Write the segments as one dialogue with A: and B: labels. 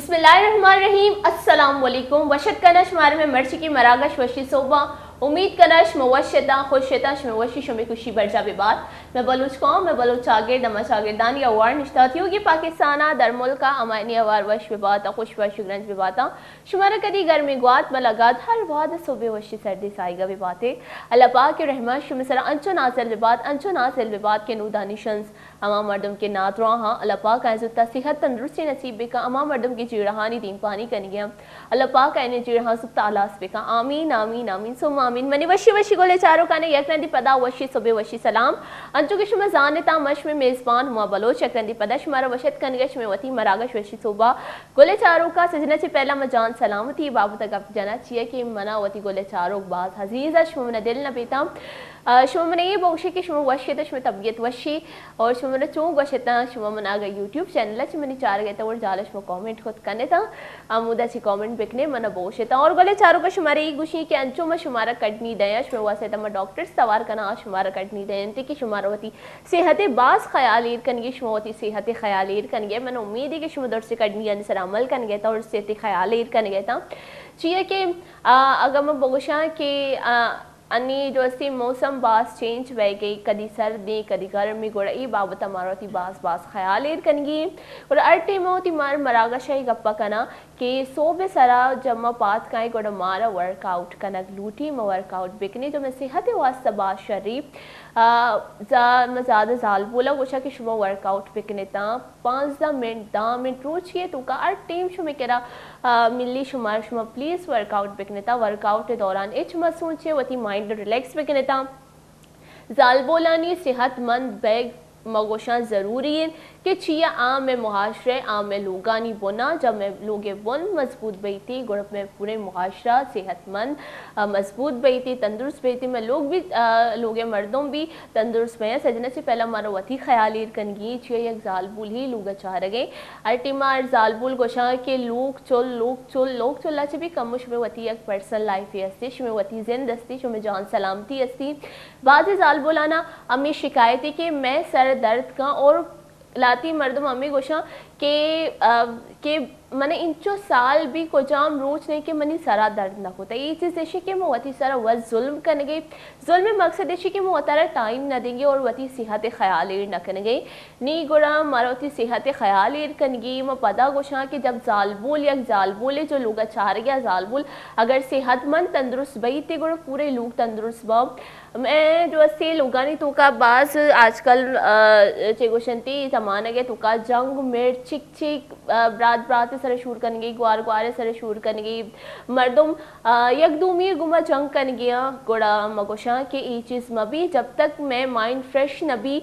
A: बिस्मिल्लाहिर्रहमानिर्रहीम अस्सलाम वालेकुम वशत कनश मारे में मर्ची की मरागश वशी सोबा उम्मीद कनश मवशता खुशता शमवशी शमी खुशी बरजा बेबाद मैं बलूच कौम मैं बलूच आगे दमा शागिरदानी अवार निश्ताती होगी पाकिस्ताना दर मुल्का अमानी अवार वश बेबाता खुश वश ग्रंज बेबाता शुमारा कदी गर्मी गुआत मलागात हर वाद सुबह वशी सर्दी साइगा बेबाते अल्लाह पाक के रहमान शुमसरा अंचो नासिल बेबाद के नूदानिशंस अमा मर्दम के नात रहा अल्लाह पाक आजुता सेहत तंदुरुस्ती नसीब बेका अमा मर्दम की जीरहानी दीन पानी कनिया अल्लाह पाक आने जीरहा सुप्ता अलास बेका आमीन आमीन आमीन सुम आमीन मनी वशी वशी गोले चारों का ने यकरंदी पदा वशी सुबह वशी सलाम अंचु के शुमा जानता मश में मेजबान हुआ बलोच यकरंदी पदा शुमारा वशत कनगश में वती मरागश वशी सुबह गोले चारों का सजना से पहला मजान सलामती बाबू तक अब जाना चाहिए कि मना वती गोले चारों बाज हजीजा शुमा दिल न बेता शुमा मने ये बोशे कि शुमा वशी तो शुमा तबीयत वशी और शुमा मने चोंग वशता शुमा मना गई यूट्यूब चैनल च मनी चार गए था और जाला शुमा कमेंट खुद करने था आमुदा ची कमेंट बिकने मना बोशे था और गोले चारों का शुमारे ई गुशी के अंचो में शुमारा कटनी दया शुमा वासे तमा डॉक्टर सवार कना शुमारा कटनी दयंती की शुमारा वती सेहत बास ख्याल ईर कनगे शुमा वती सेहत ख्याल ईर कनगे मन उम्मीद है कि शुमा दर से कटनी यानी सर अमल कन गया था और सेहत ख्याल ईर कन गया था चाहिए कि अगर मैं बोशा के अन्नी जो अस्सी मौसम बास चेंज वह गई कदी सर्दी कदी गर्मी गोड़ा ई बाबत हमारा थी बास बास ख्याल एर कनगी और अर्टे मोती मार मरागा शाही गप्पा कना कि सोबे सरा जमा पात काई गोड़ा मारा वर्कआउट कनक लूटी में वर्कआउट बिकने जो मैं सेहत वास्ता बास शरीफ ज़्यादा जाल बोला गोशा कि शुमा वर्कआउट बिकने ता 5 मिनट रोज किए तो का अर्ट टीम शुमे केरा मिली शुमार शुमा प्लीज वर्कआउट बिकने ता वर्कआउट के दौरान इच मत सोचे वती माइंड रिलैक्स बिकने ता जाल बोलानी सेहतमंद बैग मगोशा ज़रूरी है कि छिया आम में मुहाशरे आम में लोगानी बुना जब मैं लोगे बुन मजबूत बैती गुड़प में पूरे मुहाशरा सेहतमंद मजबूत बैती तंदुरुस्त बैती में लोग भी लोगे मर्दों भी तंदुरुस्त में सजने से पहला मारो वती ख्याल कनगी छिया एक जालबुल ही लोग चाह रहे अल्टीमार जालबुल गोशा के लोग चुल्ला से भी कमुश में वती एक पर्सनल लाइफ अस्ती शुमे वती जिंद अस्ती शुमे जान सलामती अस्ती बाज़ जालबुल आना अम्मी शिकायत कि मैं सर दर्द का और लाती मर्दम अम्मी गोशा के मने इंचो साल भी को जाम रोज नहीं कि मनी सरा दर्द ना होता ये चीज़ ऐसी कि मैं वती सारा वह जुल्म करने गई जुल्म में मकसद ऐसी कि मैं वतारा टाइम ना देंगे और वती सेहत ख्याल ना करने गई नी गुड़ा मारा वती सेहत ख्याल करनगी मैं पता गोशा कि जब जालबुल जो लोग चाह गया जालबुल अगर सेहतमंद तंदुरुस्त बई थे गुड़ा पूरे लोग तंदुरुस्त बा मैं जो अस्सी लोगानी तो का बाज आजकल चेगोशंती जमाना गया तो का जंग मिर्च चिक ब्रात सर शूर कन गई ग्वारे सर शूर कन गई मर्दम यकदूमी गुमा जंग कन गया गोड़ा मगोशा के ई चीज़ मबी जब तक मैं माइंड फ्रेश नबी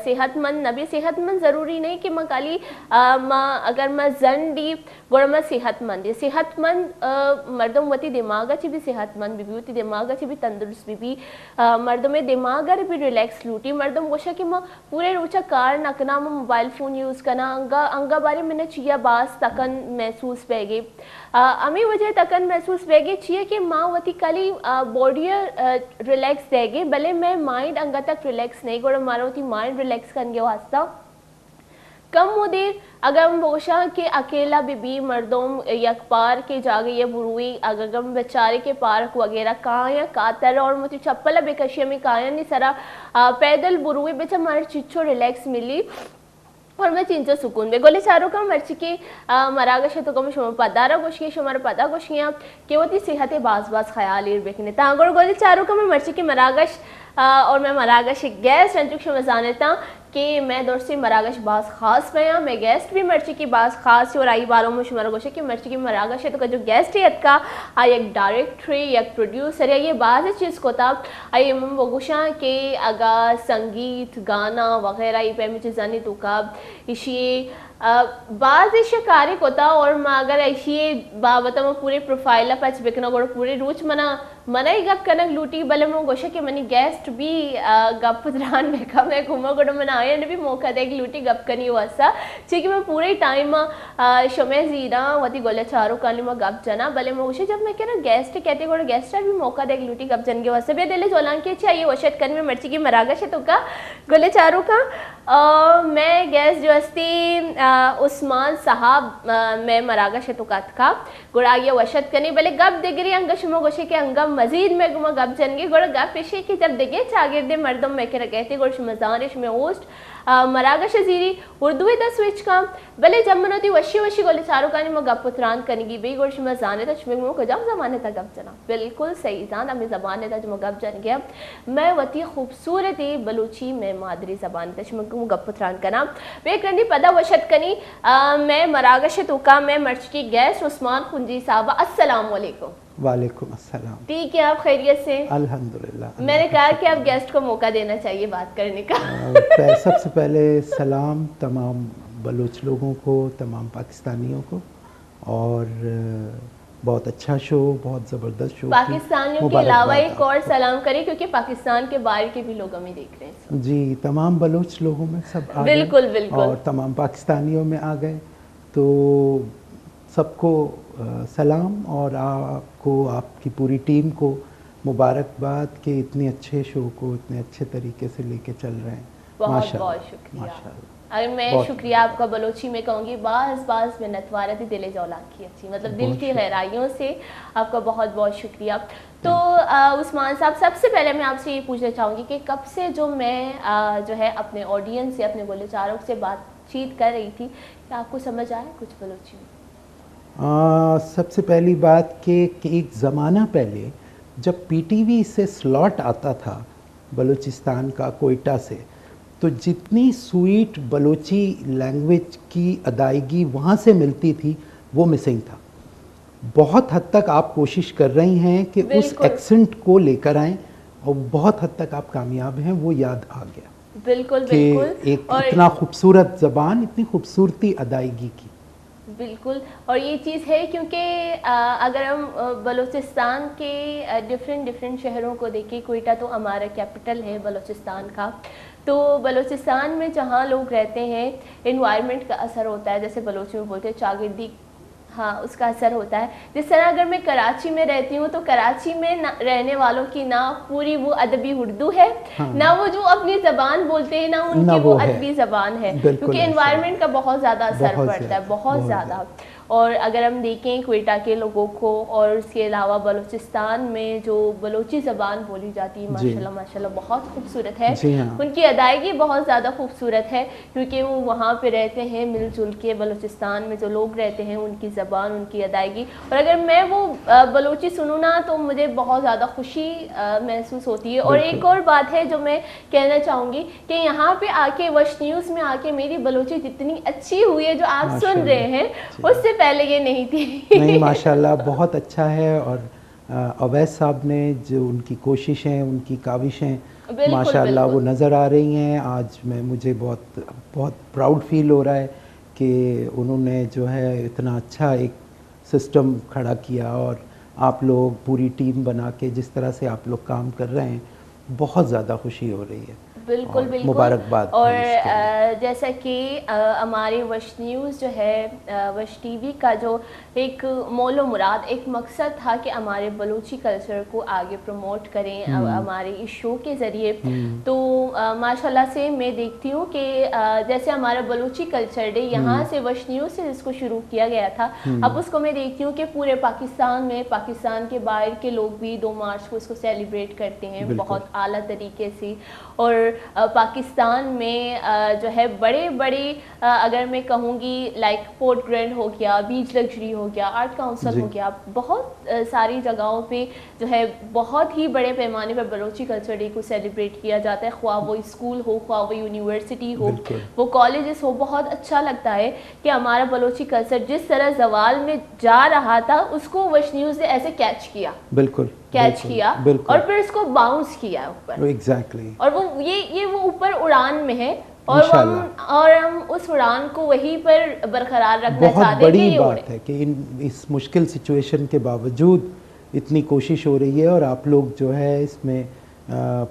A: सेहतमंद ज़रूरी नहीं कि मैं खाली अगर मैं जन डी गोड़ा मैं सेहतमंद मर्दम वती दिमाग ची भी सेहतमंद भी होती दिमाग ची भी तंदुरुस्त भी मर्दों में दिमाग भी रिलैक्स लूटी मर्दम गोशा कि मैं पूरे रोचा कार नकना में मोबाइल फ़ोन यूज़ करना अंगा बारे मैंने चिया बास तकन महसूस पैगे अमी वजह तकन महसूस पैगे चिया कि माँ वती कली बॉडी रिलैक्स देगे भले मैं माइंड अंगा तक रिलैक्स नहीं गोड़ा मारा वती माइंड रिलैक्स करने वास्ता कम मुदेर अगर हम बोशा के अकेला बीबी मर्दों यकपार के जागे ये बुरुई अगर हम बेचारे के पार्क वगैरह काया कातर और मुझे चप्पल बेकशिया में काया नहीं सरा पैदल बुरुई बेचा मारे चिच्चो रिलैक्स मिली और मैं चिंचो सुकून में गोले चारों का मर्ची के मरागश तो कम शुमा पदारा गोशियाँ शुमार पदा गोशियाँ के होती सेहत बास ख्याल बेखने तांगोर गोले चारों का मैं मर्ची के मरागश और मैं मरागश गैस रंजुक शुमा जानता कि मैं दौर से मरागश बास खास पया मैं गेस्ट भी मर्ची की बास खास और आई बारों में शुमारा गोशे कि मर्ची की मरागश है तो का जो गेस्ट है का एक डायरेक्टर एक प्रोड्यूसर है ये बाज़ चीज़ को था आई गोशा के अगा संगीत गाना वगैरह ये पे मुझे जानी तो का इसी बाज़ ऐसे कार्य होता और मैं अगर ऐसी बाबत में पूरे प्रोफाइल पच बिकना गोड़ पूरे रोज मना ही गप कनक लूटी भले मैं गोशा कि मनी गेस्ट भी गप पुदरान बेका मैं घूमा गोड़ मना आया ने भी मौका दे लूटी गप कनी वसा ठीक मैं पूरे टाइम शमे जीरा वती गोले चारों काली में गप जना भले मैं गोशा जब मैं कह रहा गेस्ट कहते गोड़ गेस्ट भी मौका दे लूटी गप जन के वसा बे दिले जोलान के चाहिए वशत कन में मर्ची की मरागश है तो का गोले चारों का मैं गेस्ट जो अस्ती उस्मान साहब मैं मरागा शतुकात का गुड़ाइया वशत कनी भले गप दिगरी अंगशमो गोशे के अंगम मजीद में गुमा गप जनगी गुड़ गप पेशे की जब दिगे चागिरदे मर्दम में के कहते गुड़ मजानिश में होस्ट मरागा शजीरी उर्दू द स्विच का भले जब मनोती वशी वशी गोले चारों कानी मो गप पुत्रान कनेगी बे गुड़ मजाने तक मो को जब जमाने तक गप जना बिल्कुल सही जान अमी जबाने तक मो गप जन गया मैं वती खूबसूरती बलूची में मादरी जबान तक मो गप पुत्रान कना वे करनी पदा वशत कनी मैं मरागा शतुका मैं मर्च की गैस उस्मान खुंजी साहब अस्सलाम वालेकुम।
B: वालेकुम अस्सलाम।
A: ठीक है, आप खैरियत से?
B: अल्हम्दुलिल्लाह।
A: मैंने कहा कि आप गेस्ट को मौका देना चाहिए बात करने का।
B: सबसे पहले सलाम तमाम बलूच लोगों को, तमाम पाकिस्तानियों को, और बहुत अच्छा शो, बहुत ज़बरदस्त शो।
A: पाकिस्तानियों के अलावा एक और सलाम करें क्योंकि पाकिस्तान के बाहर के भी लोग हमें देख रहे हैं।
B: जी, तमाम बलूच लोगों में सब आ
A: बिल्कुल
B: गए
A: बिल्कुल,
B: और तमाम पाकिस्तानियों में आ गए, तो सबको सलाम, और आपको, आपकी पूरी टीम को मुबारकबाद कि इतने अच्छे शो को इतने अच्छे तरीके से लेके चल रहे हैं।
A: बहुत बहुत शुक्रिया। अगर मैं शुक्रिया आपका बलोची में कहूँगी बास बास में नतवारती दिले जौला की अच्छी, मतलब दिल की गहराइयों से आपका बहुत बहुत शुक्रिया। तो उस्मान साहब, सबसे पहले मैं आपसे ये पूछना चाहूँगी कि कब से जो मैं जो है अपने ऑडियंस से, अपने बोलेचारों से बातचीत कर रही थी, क्या आपको समझ आया कुछ बलोची में?
B: सबसे पहली बात कि एक ज़माना पहले जब पीटीवी से स्लॉट आता था बलूचिस्तान का, कोयटा से, तो जितनी स्वीट बलोची लैंग्वेज की अदायगी वहाँ से मिलती थी वो मिसिंग था। बहुत हद तक आप कोशिश कर रही हैं कि उस एक्सेंट को लेकर आएँ, और बहुत हद तक आप कामयाब हैं, वो याद आ गया।
A: बिल्कुल बिल्कुल,
B: एक इतना खूबसूरत ज़बान, इतनी खूबसूरती अदायगी की।
A: बिल्कुल, और ये चीज़ है क्योंकि अगर हम बलूचिस्तान के डिफरेंट शहरों को देखें, कोयटा तो हमारा कैपिटल है बलूचिस्तान का, तो बलूचिस्तान में जहाँ लोग रहते हैं एनवायरनमेंट का असर होता है, जैसे बलोची में बोलते हैं चागिर्दी, हाँ, उसका असर होता है। जिस तरह अगर मैं कराची में रहती हूँ तो कराची में रहने वालों की ना पूरी वो अदबी उर्दू है, हाँ, ना वो जो अपनी ज़बान बोलते हैं ना उनकी वो अदबी ज़बान है, क्योंकि एनवायरनमेंट का बहुत ज़्यादा असर पड़ता है, बहुत ज़्यादा। और अगर हम देखें कोयटा के लोगों को, और उसके अलावा बलूचिस्तान में जो बलोची ज़बान बोली जाती है, माशाल्लाह माशाल्लाह बहुत खूबसूरत है। उनकी अदायगी बहुत ज़्यादा खूबसूरत है, क्योंकि वो वहाँ पे रहते हैं मिलजुल के। बलूचिस्तान में जो लोग रहते हैं उनकी ज़बान, उनकी अदायगी, और अगर मैं वो बलोची सुनूँ ना तो मुझे बहुत ज़्यादा खुशी महसूस होती है। और एक और बात है जो मैं कहना चाहूँगी कि यहाँ पे आके वश न्यूज़ में आके मेरी बलोची जितनी अच्छी हुई है जो आप सुन रहे हैं, उससे पहले ये नहीं थी।
B: नहीं, माशाल्लाह बहुत अच्छा है। और अवैस साहब ने जो उनकी कोशिशें, उनकी काविशें माशाल्लाह वो नज़र आ रही हैं। आज मुझे बहुत बहुत प्राउड फील हो रहा है कि उन्होंने जो है इतना अच्छा एक सिस्टम खड़ा किया, और आप लोग पूरी टीम बना के जिस तरह से आप लोग काम कर रहे हैं, बहुत ज़्यादा खुशी हो रही है।
A: बिल्कुल बिल्कुल,
B: मुबारकबाद।
A: और जैसा कि हमारे वश न्यूज़ जो है, वश टीवी का जो एक मौलो मुराद, एक मकसद था कि हमारे बलूची कल्चर को आगे प्रमोट करें हमारे इस शो के ज़रिए। तो माशाल्लाह से मैं देखती हूँ कि जैसे हमारा बलूची कल्चर डे यहाँ से वश न्यूज़ से जिसको शुरू किया गया था, अब उसको मैं देखती हूँ कि पूरे पाकिस्तान में, पाकिस्तान के बाहर के लोग भी 2 मार्च को इसको सेलिब्रेट करते हैं बहुत आला तरीके से। और पाकिस्तान में जो है बड़े बड़े, अगर मैं कहूँगी लाइक पोर्ट ग्रैंड हो गया, बीच लग्जरी हो गया, आर्ट काउंसिल हो गया, बहुत सारी जगहों पे जो है बहुत ही बड़े पैमाने पर बलोची कल्चर डे को सेलिब्रेट किया जाता है। ख्वाह वो स्कूल हो, ख्वाह वो यूनिवर्सिटी हो, वो कॉलेजेस हो, बहुत अच्छा लगता है कि हमारा बलोची कल्चर जिस तरह जवाल में जा रहा था उसको वश न्यूज़ ने ऐसे कैच किया,
B: बिल्कुल
A: कैच किया, और फिर इसको बाउंस किया ऊपर।
B: एग्जैक्टली।
A: और वो ये वो ऊपर उड़ान में है, और हम उस उड़ान को वहीं पर बरकरार रखना चाहते हैं।
B: बहुत बड़ी बात है कि इस मुश्किल सिचुएशन के बावजूद इतनी कोशिश हो रही है, और आप लोग जो है इसमें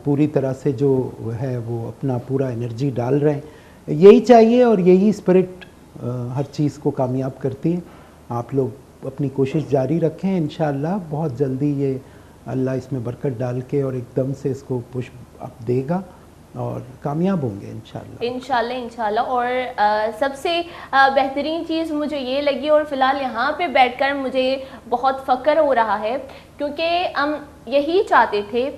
B: पूरी तरह से जो है वो अपना पूरा एनर्जी डाल रहे हैं। यही चाहिए, और यही स्पिरिट हर चीज़ को कामयाब करती है। आप लोग अपनी कोशिश जारी रखें, इंशाअल्लाह बहुत जल्दी ये अल्लाह इसमें बरकत डाल के और एकदम से इसको पुश अप देगा, और कामयाब होंगे इंशाल्लाह।
A: इंशाल्लाह इंशाल्लाह। और सबसे बेहतरीन चीज़ मुझे ये लगी, और फ़िलहाल यहाँ पे बैठकर मुझे बहुत फ़ख्र हो रहा है, क्योंकि हम यही चाहते थे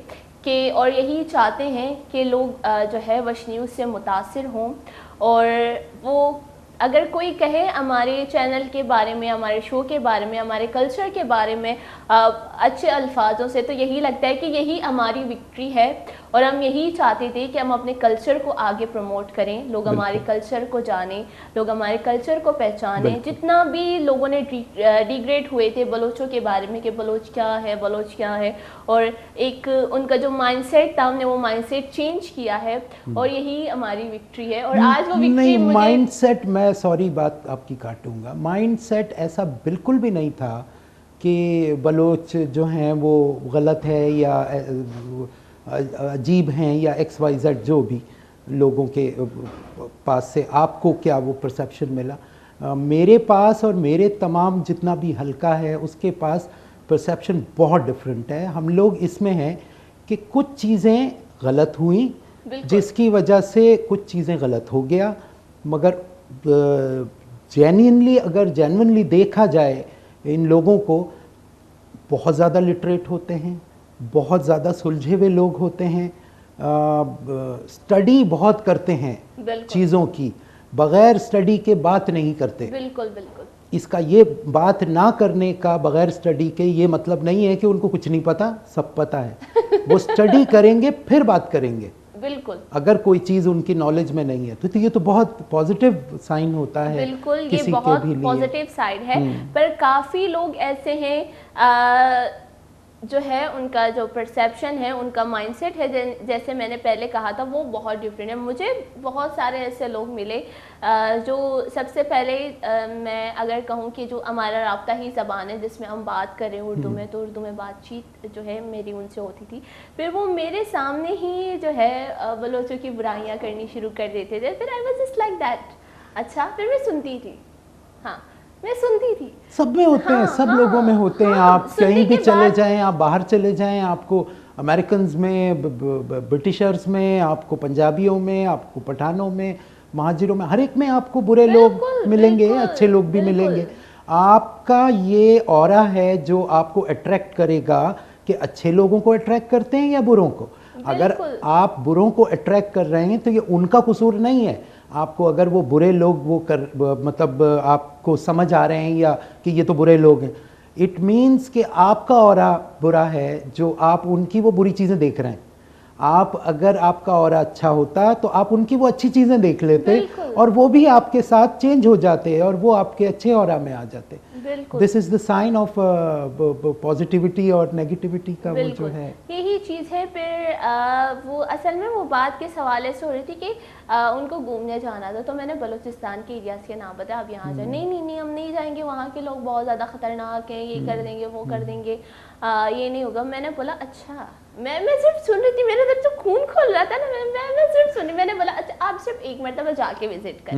A: कि, और यही चाहते हैं कि लोग जो है वश न्यूज़ से मुतासिर हों, और वो अगर कोई कहे हमारे चैनल के बारे में, हमारे शो के बारे में, हमारे कल्चर के बारे में अच्छे अल्फाजों से, तो यही लगता है कि यही हमारी विक्ट्री है। और हम यही चाहते थे कि हम अपने कल्चर को आगे प्रमोट करें, लोग हमारे कल्चर को जानें, लोग हमारे कल्चर को पहचानें। जितना भी लोगों ने डिग्रेड हुए थे बलोचों के बारे में कि बलोच क्या है, बलोच क्या है, और एक उनका जो माइंडसेट था, हमने वो माइंडसेट चेंज किया है, और यही हमारी विक्ट्री है। और आज वो विक्ट्री
B: नहीं,
A: मुझे
B: माइंडसेट, मैं सॉरी बात आपकी काटूंगा, माइंडसेट ऐसा बिल्कुल भी नहीं था कि बलोच जो हैं वो गलत है या अजीब हैं या XYZ, जो भी लोगों के पास से आपको क्या वो परसेप्शन मिला, मेरे पास और मेरे तमाम जितना भी हल्का है उसके पास परसेप्शन बहुत डिफरेंट है। हम लोग इसमें हैं कि कुछ चीज़ें गलत हुई जिसकी वजह से कुछ चीज़ें गलत हो गया, मगर जेन्युइनली अगर जेन्युइनली देखा जाए इन लोगों को, बहुत ज़्यादा लिटरेट होते हैं, बहुत ज़्यादा सुलझे हुए लोग होते हैं, स्टडी बहुत करते हैं चीज़ों की, बग़ैर स्टडी के बात नहीं करते।
A: बिल्कुल बिल्कुल।
B: इसका ये बात ना करने का बग़ैर स्टडी के ये मतलब नहीं है कि उनको कुछ नहीं पता, सब पता है। वो स्टडी करेंगे फिर बात करेंगे,
A: बिल्कुल।
B: अगर कोई चीज़ उनकी नॉलेज में नहीं है तो ये तो बहुत पॉजिटिव साइन होता है।
A: बिल्कुल, ये
B: किसी
A: बहुत
B: के भी लिए
A: पॉजिटिव साइड है। पर काफ़ी लोग ऐसे हैं जो है उनका जो परसेप्शन है, उनका माइंडसेट है, जैसे मैंने पहले कहा था, वो बहुत डिफरेंट है। मुझे बहुत सारे ऐसे लोग मिले जो सबसे पहले मैं अगर कहूँ कि जो हमारा राब्ता ही ज़बान है जिसमें हम बात करें उर्दू में, तो उर्दू में बातचीत जो है मेरी उनसे होती थी। फिर वो मेरे सामने ही जो है बलोचों की बुराइयाँ करनी शुरू कर देते थे। फिर I was just like that. अच्छा, फिर मैं सुनती थी, हाँ मैं सुनती थी।
B: सब में होते हैं, सब लोगों में होते हैं। आप कहीं भी चले जाएं, आप बाहर चले जाएं, आपको अमेरिकन्स में, ब्रिटिशर्स में, आपको पंजाबियों में, आपको पठानों में, महाजिरों में, हर एक में आपको बुरे लोग मिलेंगे, अच्छे लोग भी मिलेंगे। आपका ये ऑरा है जो आपको अट्रैक्ट करेगा कि अच्छे लोगों को अट्रैक्ट करते हैं या बुरों को। अगर आप बुरों को अट्रैक्ट कर रहे हैं तो ये उनका कसूर नहीं है। आपको अगर वो बुरे लोग वो कर मतलब आपको समझ आ रहे हैं या कि ये तो बुरे लोग हैं, इट मीन्स कि आपका ऑरा बुरा है जो आप उनकी वो बुरी चीज़ें देख रहे हैं। आप अगर आपका ऑरा अच्छा होता तो आप उनकी वो अच्छी चीज़ें देख लेते और वो भी आपके साथ चेंज हो जाते और वो आपके अच्छे ऑरा में आ जाते। This is the sign of positivity और नेगेटिविटी का वो जो है,
A: यही चीज़ है। फिर वो असल में वो बात किस हवाले से हो रही थी कि उनको घूमने जाना था, तो मैंने बलूचिस्तान के एरियाज़ के नाम बताया, आप यहाँ जाए। नहीं हम नहीं जाएंगे, वहाँ के लोग बहुत ज़्यादा ख़तरनाक हैं, ये कर देंगे वो कर देंगे, ये नहीं होगा। मैंने बोला अच्छा, मैं सिर्फ सुन रही थी, मेरे अंदर तो खून खोल रहा था ना, मैं सिर्फ सुनी। मैंने बोला अच्छा आप सिर्फ एक मरतबा जाके विजिट करें।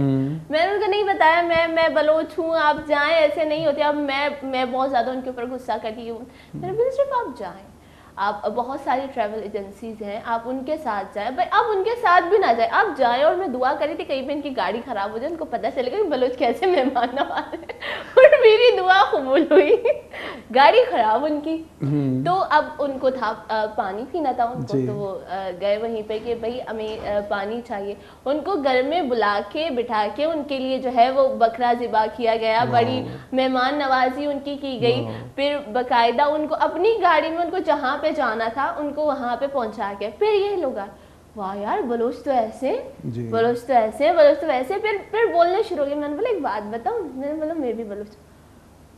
A: मैंने उनको नहीं बताया मैं बलोच हूँ, आप जाएं, ऐसे नहीं होते। अब मैं बहुत ज़्यादा उनके ऊपर गुस्सा करती हूँ। मैंने बोला सिर्फ आप जाएं, आप बहुत सारी ट्रैवल एजेंसीज हैं, आप उनके साथ जाएं। भाई आप उनके साथ भी ना जाएं, आप जाएं। और मैं दुआ करी थी कहीं पे इनकी गाड़ी ख़राब हो जाए, उनको पता चलेगा कि बलोच कैसे मेहमान नवाज है, और मेरी दुआ कबूल हुई। गाड़ी ख़राब उनकी, तो अब उनको था पानी पीना था उनको, तो वो गए वहीं पे कि भाई हमें पानी चाहिए। उनको घर में बुला के बिठा के उनके लिए जो है वो बकरा ज़िबा किया गया, बड़ी मेहमान नवाजी उनकी की गई। फिर बाकायदा उनको अपनी गाड़ी में उनको जहाँ पे जाना था उनको वहाँ पे पहुँचा के, फिर ये लोग वाह यार बलोच तो ऐसे, बलोच तो ऐसे, बलोच तो वैसे। फिर बोलने शुरू हो गए। मैंने बोला एक बात बताऊँ, मैंने बोला मैं भी बलोच।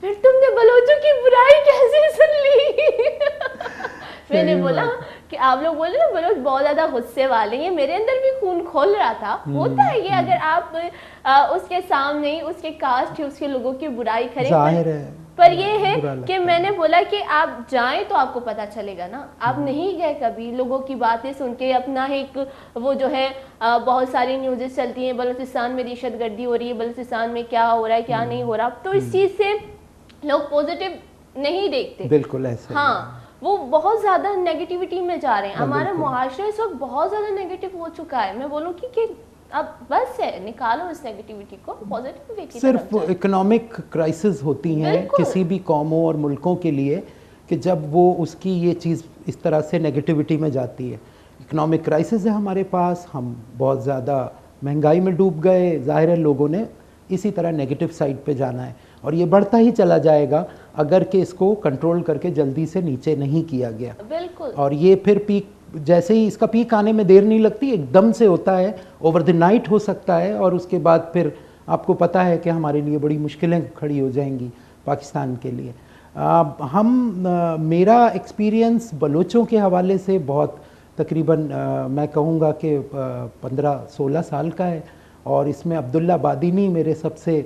A: फिर तुमने बलोचों की बुराई कैसे सुन ली? मैंने बोला कि आप लोग बोले ना बलोच बहुत ज़्यादा गुस्से वाले हैं, मेरे अंदर भी खून खोल रहा था। होता है ये, अगर आप उसके सामने उसके कास्ट उसके लोगों की बुराई करें, पर ये है कि मैंने बोला कि आप जाएं तो आपको पता चलेगा ना। आप नहीं गए कभी, लोगों की बातें सुन के अपना एक वो जो है बहुत सारी न्यूज़ेस चलती हैं, बलूचिस्तान में दहशतगर्दी हो रही है, बलूचिस्तान में क्या हो रहा है क्या नहीं हो रहा, तो इस चीज़ से लोग पॉजिटिव नहीं देखते।
B: बिल्कुल ऐसा।
A: हाँ, वो बहुत ज़्यादा नेगेटिविटी में जा रहे हैं।
B: हाँ,
A: हमारा
B: बिल्कुल।
A: मुआशरा इस वक्त बहुत ज़्यादा नेगेटिव हो चुका है। मैं बोलूँ कि अब बस है, निकालो इस नेगेटिविटी को, पॉजिटिव वे की तरफ
B: सिर्फ
A: जाओ।
B: इकोनॉमिक क्राइसिस होती हैं
A: बिल्कुल।
B: किसी भी कौमों और मुल्कों के लिए कि जब वो उसकी ये चीज़ इस तरह से नेगेटिविटी में जाती है। इकोनॉमिक क्राइसिस है हमारे पास, हम बहुत ज़्यादा महंगाई में डूब गए, ज़ाहिर है लोगों ने इसी तरह नेगेटिव साइड पे जाना है और ये बढ़ता ही चला जाएगा अगर कि इसको कंट्रोल करके जल्दी से नीचे नहीं किया गया।
A: बिल्कुल।
B: और ये फिर पीक, जैसे ही इसका पीक आने में देर नहीं लगती, एकदम से होता है, ओवर द नाइट हो सकता है और उसके बाद फिर आपको पता है कि हमारे लिए बड़ी मुश्किलें खड़ी हो जाएंगी पाकिस्तान के लिए। मेरा एक्सपीरियंस बलोचों के हवाले से बहुत तकरीबन मैं कहूँगा कि 15-16 साल का है और इसमें अब्दुल्ला बादीनी मेरे सबसे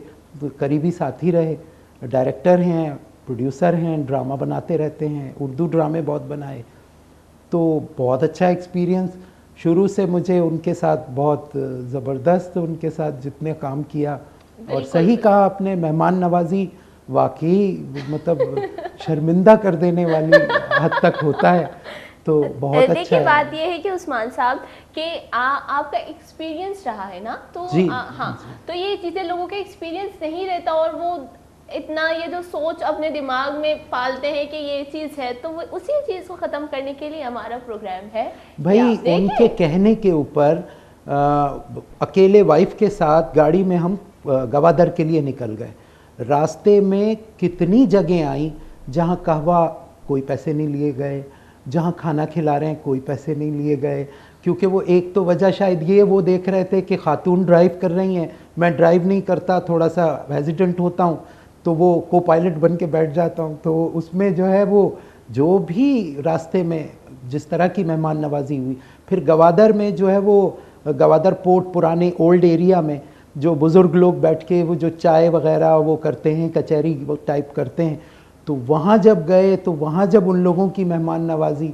B: करीबी साथी रहे। डायरेक्टर हैं, प्रोड्यूसर हैं, ड्रामा बनाते रहते हैं, उर्दू ड्रामे बहुत बनाए, तो बहुत अच्छा एक्सपीरियंस। शुरू से मुझे उनके साथ बहुत ज़बरदस्त, उनके साथ जितने काम किया और सही कहा आपने, मेहमान नवाजी वाकई मतलब शर्मिंदा कर देने वाली हद तक होता है, तो बहुत अच्छा
A: देखिए
B: है।
A: बात ये है कि उस्मान साहब कि आपका एक्सपीरियंस रहा है ना, तो
B: जी,
A: हाँ, तो ये चीज़ें लोगों के एक्सपीरियंस नहीं रहता और वो इतना ये जो सोच अपने दिमाग में पालते हैं कि ये चीज़ है, तो वो उसी चीज़ को ख़त्म करने के लिए हमारा प्रोग्राम है।
B: भाई उनके कहने के ऊपर अकेले वाइफ के साथ गाड़ी में हम गवादर के लिए निकल गए। रास्ते में कितनी जगह आई जहाँ कहवा कोई पैसे नहीं लिए गए, जहाँ खाना खिला रहे हैं कोई पैसे नहीं लिए गए, क्योंकि वो एक तो वजह शायद ये वो देख रहे थे कि खातून ड्राइव कर रही हैं, मैं ड्राइव नहीं करता, थोड़ा सा हेजिटेंट होता हूँ, तो वो को पायलट बन के बैठ जाता हूँ। तो उसमें जो है वो जो भी रास्ते में जिस तरह की मेहमान नवाजी हुई, फिर गवादर में जो है वो गवादर पोर्ट पुराने ओल्ड एरिया में जो बुज़ुर्ग लोग बैठ के वो जो चाय वगैरह वो करते हैं, कचहरी वो टाइप करते हैं, तो वहाँ जब गए तो वहाँ जब उन लोगों की मेहमान नवाजी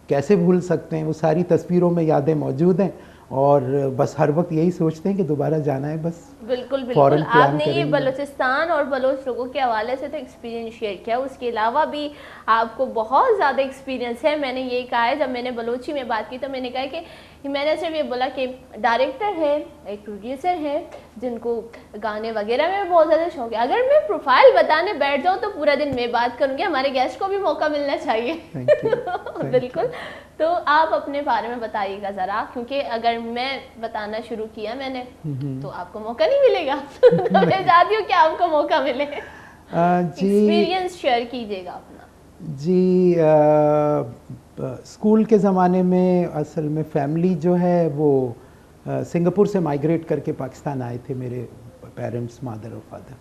B: कैसे भूल सकते हैं, वो सारी तस्वीरों में यादें मौजूद हैं और बस हर वक्त यही सोचते हैं कि दोबारा जाना है बस।
A: बिल्कुल बिल्कुल।
B: फौरन प्लान
A: आपने ये
B: करेंगे।
A: बलूचिस्तान और बलोच लोगों के हवाले से तो एक्सपीरियंस शेयर किया, उसके अलावा भी आपको बहुत ज़्यादा एक्सपीरियंस है। मैंने ये कहा है, जब मैंने बलोची में बात की तो मैंने कहा कि मैंने सिर्फ ये बोला कि डायरेक्टर है, एक प्रोड्यूसर है, जिनको गाने वगैरह में बहुत ज़्यादा शौक है। अगर मैं प्रोफाइल बताने बैठ जाऊँ तो पूरा दिन मैं बात करूँगी, हमारे गेस्ट को भी मौका मिलना चाहिए। बिल्कुल। तो आप अपने बारे में बताइएगा ज़रा, क्योंकि अगर मैं बताना शुरू किया मैंने तो आपको मौका नहीं मिलेगा। तो मैं चाहती हूँ कि आपको मौका मिले। एक्सपीरियंस शेयर कीजिएगा अपना।
B: जी, स्कूल के ज़माने में असल में फैमिली जो है वो सिंगापुर से माइग्रेट करके पाकिस्तान आए थे, मेरे पेरेंट्स, मदर और फादर।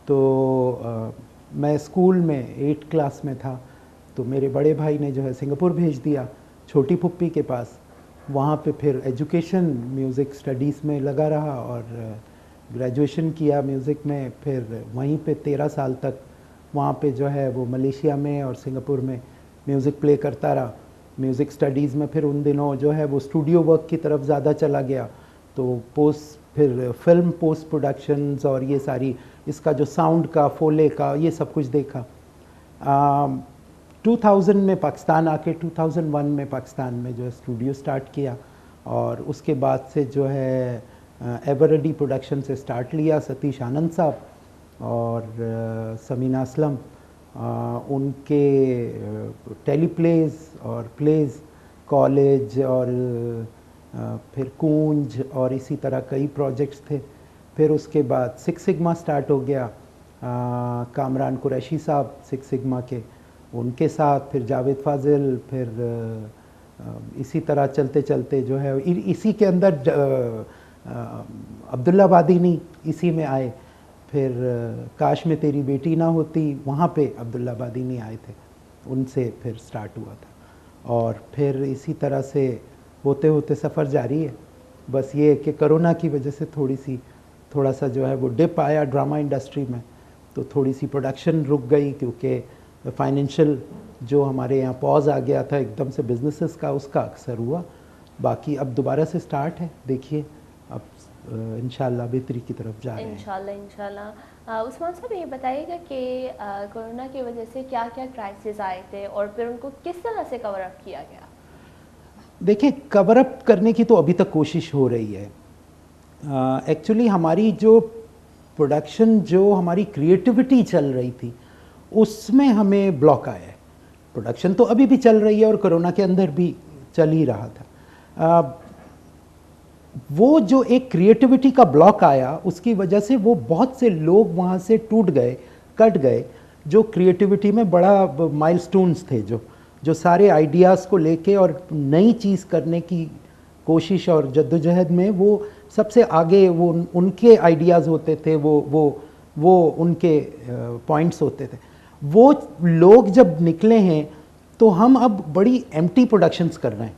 B: तो मैं स्कूल में 8th क्लास में था तो मेरे बड़े भाई ने जो है सिंगापुर भेज दिया छोटी पुप्पी के पास। वहाँ पे फिर एजुकेशन म्यूज़िक स्टडीज़ में लगा रहा और ग्रेजुएशन किया म्यूज़िक में। फिर वहीं पे 13 साल तक वहाँ पे जो है वो मलेशिया में और सिंगापुर में म्यूज़िक प्ले करता रहा। म्यूज़िक स्टडीज़ में फिर उन दिनों जो है वो स्टूडियो वर्क की तरफ ज़्यादा चला गया, तो फिर फिल्म पोस्ट प्रोडक्शंस और ये सारी इसका जो साउंड का, फोले का, ये सब कुछ देखा। 2000 में पाकिस्तान आके 2001 में पाकिस्तान में जो है स्टूडियो स्टार्ट किया और उसके बाद से जो है एवरडी प्रोडक्शन से स्टार्ट लिया, सतीश आनंद साहब और समीना असलम, उनके टेलीप्लेज और प्लेज, कॉलेज और फिर कूंज और इसी तरह कई प्रोजेक्ट्स थे। फिर उसके बाद सिक्स सिग्मा स्टार्ट हो गया, कामरान कुरैशी साहब सिक्स सिग्मा के, उनके साथ फिर जावेद फाजिल, फिर इसी तरह चलते चलते जो है इसी के अंदर अब्दुल्ला बादीनी इसी में आए। फिर काश में तेरी बेटी ना होती, वहाँ पे अब्दुल्ला बादीनी आए थे, उनसे फिर स्टार्ट हुआ था और फिर इसी तरह से होते होते सफ़र जारी है। बस ये कि कोरोना की वजह से थोड़ा सा जो है वो डिप आया ड्रामा इंडस्ट्री में, तो थोड़ी सी प्रोडक्शन रुक गई क्योंकि फाइनेंशियल जो हमारे यहाँ पॉज आ गया था एकदम से बिजनेसेस का, उसका अक्सर हुआ। बाकी अब दोबारा से स्टार्ट है, देखिए अब इंशाल्लाह बेहतरी की तरफ जा रहे हैं।
A: इंशाल्लाह इंशाल्लाह। उस्मान साहब ये बताइएगा कि कोरोना की वजह से क्या क्या क्राइसिस आए थे और फिर उनको किस तरह से कवर अप किया गया?
B: देखिए, कवर अप करने की तो अभी तक कोशिश हो रही है। एक्चुअली हमारी जो प्रोडक्शन, जो हमारी क्रिएटिविटी चल रही थी, उसमें हमें ब्लॉक आया है। प्रोडक्शन तो अभी भी चल रही है और कोरोना के अंदर भी चल ही रहा था। वो जो एक क्रिएटिविटी का ब्लॉक आया, उसकी वजह से वो बहुत से लोग वहाँ से टूट गए, कट गए, जो क्रिएटिविटी में बड़ा माइलस्टोन्स थे, जो सारे आइडियाज़ को लेके और नई चीज़ करने की कोशिश और जद्दोजहद में वो सबसे आगे, वो उनके आइडियाज़ होते थे, वो उनके पॉइंट्स होते थे। वो लोग जब निकले हैं तो हम अब बड़ी एम्प्टी प्रोडक्शंस कर रहे हैं,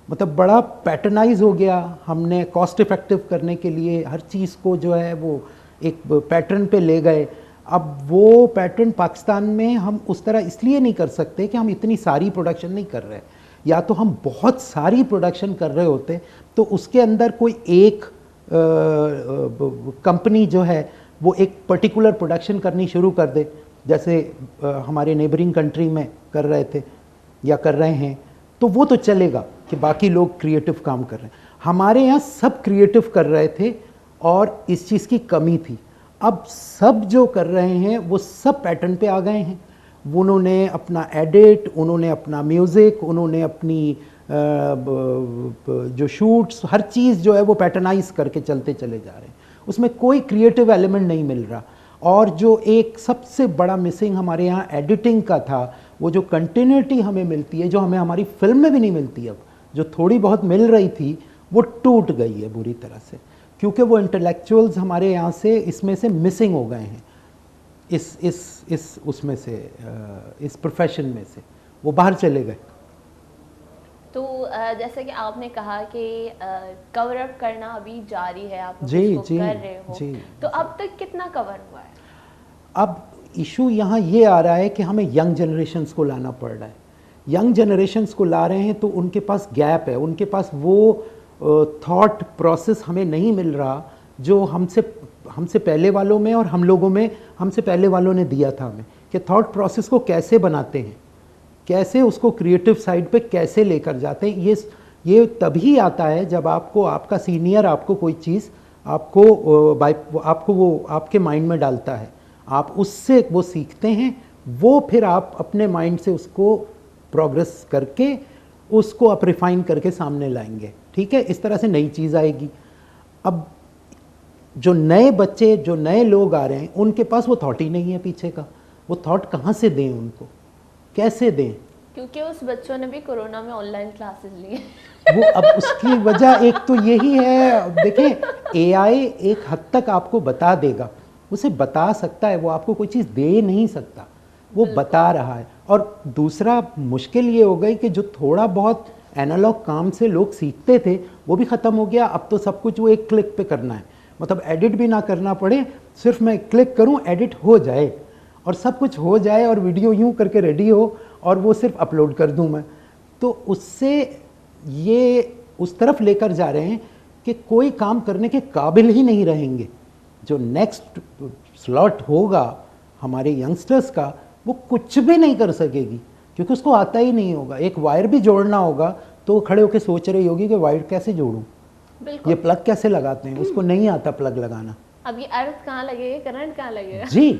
B: मतलब बड़ा पैटर्नाइज हो गया। हमने कॉस्ट इफ़ेक्टिव करने के लिए हर चीज़ को जो है वो एक पैटर्न पे ले गए। अब वो पैटर्न पाकिस्तान में हम उस तरह इसलिए नहीं कर सकते कि हम इतनी सारी प्रोडक्शन नहीं कर रहे, या तो हम बहुत सारी प्रोडक्शन कर रहे होते तो उसके अंदर कोई एक कंपनी जो है वो एक पर्टिकुलर प्रोडक्शन करनी शुरू कर दे, जैसे हमारे नेबरिंग कंट्री में कर रहे थे या कर रहे हैं, तो वो तो चलेगा कि बाकी लोग क्रिएटिव काम कर रहे हैं। हमारे यहाँ सब क्रिएटिव कर रहे थे और इस चीज़ की कमी थी। अब सब जो कर रहे हैं वो सब पैटर्न पे आ गए हैं। उन्होंने अपना एडिट, उन्होंने अपना म्यूज़िक, उन्होंने अपनी जो शूट्स, हर चीज़ जो है वो पैटर्नाइज करके चलते चले जा रहे हैं। उसमें कोई क्रिएटिव एलिमेंट नहीं मिल रहा। और जो एक सबसे बड़ा मिसिंग हमारे यहाँ एडिटिंग का था, वो जो कंटिन्यूटी हमें मिलती है, जो हमें हमारी फिल्म में भी नहीं मिलती, अब जो थोड़ी बहुत मिल रही थी वो टूट गई है बुरी तरह से, क्योंकि वो इंटेलेक्चुअल्स हमारे यहाँ से इसमें से मिसिंग हो गए हैं। इस उसमें से, इस प्रोफेशन में से वो बाहर चले गए।
A: तो जैसे कि आपने कहा कि कवर अप करना अभी जारी है, आप लोग
B: जी
A: इसको
B: जी
A: कर रहे हो,
B: जी।
A: तो अब तक कितना कवर हुआ है?
B: अब इशू यहाँ ये आ रहा है कि हमें यंग जनरेशन्स को लाना पड़ रहा है। यंग जनरेशन्स को ला रहे हैं तो उनके पास गैप है, उनके पास वो थॉट प्रोसेस हमें नहीं मिल रहा जो हमसे पहले वालों में और हम लोगों में, हमसे पहले वालों ने दिया था हमें, कि थॉट प्रोसेस को कैसे बनाते हैं, कैसे उसको क्रिएटिव साइड पे कैसे लेकर जाते हैं। ये तभी आता है जब आपको आपका सीनियर आपको कोई चीज़ आपको वो आपके माइंड में डालता है, आप उससे वो सीखते हैं, वो फिर आप अपने माइंड से उसको प्रोग्रेस करके उसको आप रिफाइन करके सामने लाएंगे। ठीक है, इस तरह से नई चीज़ आएगी। अब जो नए बच्चे, जो नए लोग आ रहे हैं, उनके पास वो थॉट ही नहीं है पीछे का। वो थॉट कहाँ से दें उनको, कैसे दें?
A: क्योंकि उस बच्चों ने भी कोरोना में ऑनलाइन क्लासेस ली।
B: वो अब उसकी वजह एक तो यही है, देखें एआई एक हद तक आपको बता देगा, उसे बता सकता है, वो आपको कोई चीज़ दे नहीं सकता, वो बता रहा है। और दूसरा मुश्किल ये हो गई कि जो थोड़ा बहुत एनालॉग काम से लोग सीखते थे वो भी ख़त्म हो गया। अब तो सब कुछ वो एक क्लिक पे करना है, मतलब एडिट भी ना करना पड़े, सिर्फ मैं क्लिक करूं एडिट हो जाए और सब कुछ हो जाए और वीडियो यूं करके रेडी हो और वो सिर्फ अपलोड कर दूं मैं। तो उससे ये उस तरफ लेकर जा रहे हैं कि कोई काम करने के काबिल ही नहीं रहेंगे। जो नेक्स्ट स्लॉट होगा हमारे यंगस्टर्स का, वो कुछ भी नहीं कर सकेगी क्योंकि उसको आता ही नहीं होगा। एक वायर भी जोड़ना होगा तो वो खड़े होकर सोच रही होगी कि वायर कैसे जोड़ूं, ये प्लग कैसे लगाते हैं, उसको नहीं आता प्लग लगाना।
A: अब ये अर्थ कहाँ लगेगा, करंट कहाँ लगेगा
B: जी,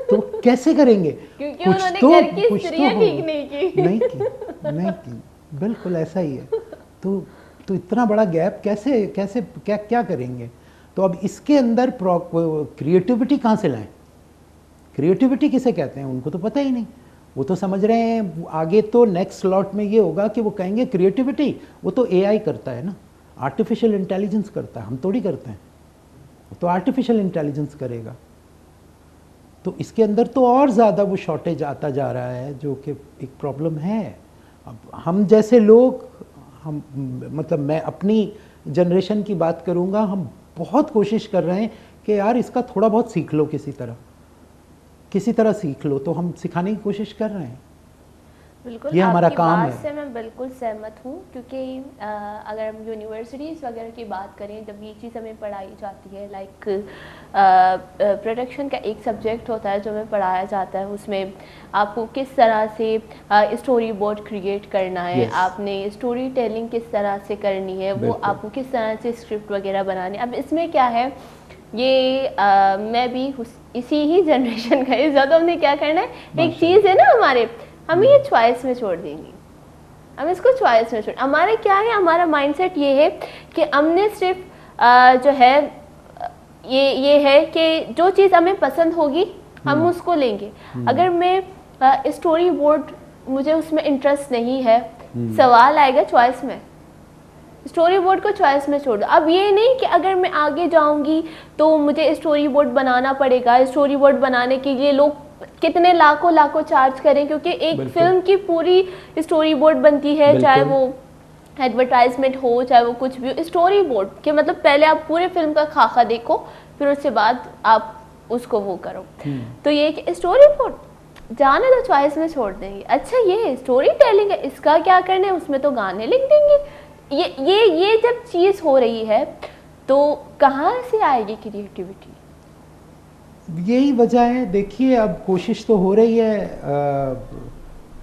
B: तो कैसे करेंगे?
A: क्योंकि
B: कुछ
A: उन्होंने
B: तो
A: घर की
B: कुछ
A: स्त्रियाँ
B: तो
A: ठीक नहीं की।
B: बिल्कुल ऐसा ही है। तो इतना बड़ा गैप कैसे क्या करेंगे? तो अब इसके अंदर क्रिएटिविटी कहाँ से लाएं? क्रिएटिविटी किसे कहते हैं उनको तो पता ही नहीं। वो तो समझ रहे हैं आगे तो नेक्स्ट स्लॉट में ये होगा कि वो कहेंगे क्रिएटिविटी वो तो एआई करता है ना, आर्टिफिशियल इंटेलिजेंस करता है, हम थोड़ी करते हैं, तो आर्टिफिशियल इंटेलिजेंस करेगा। तो इसके अंदर तो और ज़्यादा वो शॉर्टेज आता जा रहा है, जो कि एक प्रॉब्लम है। अब हम जैसे लोग, हम मतलब मैं अपनी जनरेशन की बात करूँगा, हम बहुत कोशिश कर रहे हैं कि यार इसका थोड़ा बहुत सीख लो, किसी तरह सीख लो, तो हम सिखाने की कोशिश कर रहे हैं।
A: बिल्कुल,
B: ये हमारा
A: आपकी
B: काम
A: बात
B: है।
A: से मैं बिल्कुल सहमत हूँ, क्योंकि अगर हम यूनिवर्सिटीज़ वगैरह की बात करें, जब ये चीज़ हमें पढ़ाई जाती है, लाइक प्रोडक्शन का एक सब्जेक्ट होता है जो हमें पढ़ाया जाता है, उसमें आपको किस तरह से स्टोरी बोर्ड क्रिएट करना है,
B: Yes.
A: आपने स्टोरी टेलिंग किस तरह से करनी है, वो
B: बिल्कुल।
A: आपको किस तरह से स्क्रिप्ट वगैरह बनानी है। अब इसमें क्या है, ये मैं भी इसी ही जनरेशन का है, ज़्यादा हमने क्या करना है, एक
B: माशाल्लाह।
A: चीज़ है ना हमारे, हम ये चॉइस में छोड़ देंगे, हम इसको चॉइस में छोड़, हमारे क्या है, हमारा माइंडसेट ये है कि हमने सिर्फ जो है ये है कि जो चीज़ हमें पसंद होगी हम उसको लेंगे। अगर मैं स्टोरी बोर्ड, मुझे उसमें इंटरेस्ट नहीं है, सवाल आएगा चॉइस में, स्टोरी बोर्ड को चॉइस में छोड़ दो। अब ये नहीं कि अगर मैं आगे जाऊंगी तो मुझे स्टोरी बोर्ड बनाना पड़ेगा, स्टोरी बोर्ड बनाने के लिए लोग कितने लाखों लाखों चार्ज करें, क्योंकि एक
B: बिल्कुल।
A: फिल्म की पूरी स्टोरी बोर्ड बनती है, चाहे
B: बिल्कुल।
A: वो एडवर्टाइजमेंट हो, चाहे वो कुछ भी हो। स्टोरी बोर्ड के मतलब पहले आप पूरे फिल्म का खाका देखो, फिर उसके बाद आप उसको वो करो। तो ये कि स्टोरी बोर्ड जाने तो चॉइस में छोड़ देंगे। अच्छा ये स्टोरी टेलिंग है, इसका क्या करना है, उसमें तो गाने लिख देंगे। ये जब चीज़ हो रही है तो कहाँ से आएगी क्रिएटिविटी?
B: यही वजह है। देखिए अब कोशिश तो हो रही है,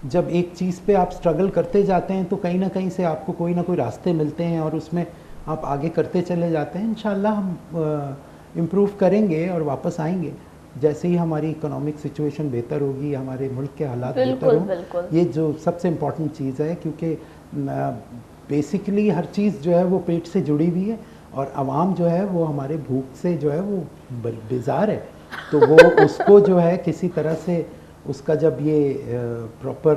B: जब एक चीज़ पे आप स्ट्रगल करते जाते हैं तो कहीं ना कहीं से आपको कोई ना कोई रास्ते मिलते हैं और उसमें आप आगे करते चले जाते हैं। इंशाल्लाह हम इम्प्रूव करेंगे और वापस आएंगे जैसे ही हमारी इकोनॉमिक सिचुएशन बेहतर होगी, हमारे मुल्क के हालात बेहतर
A: बिल्कुल
B: हों।
A: बिल्कुल।
B: ये जो सबसे इम्पॉर्टेंट चीज़ है, क्योंकि बेसिकली हर चीज़ जो है वो पेट से जुड़ी हुई है और आवाम जो है वो हमारे भूख से जो है वो बेजार है। तो वो उसको जो है किसी तरह से उसका जब ये प्रॉपर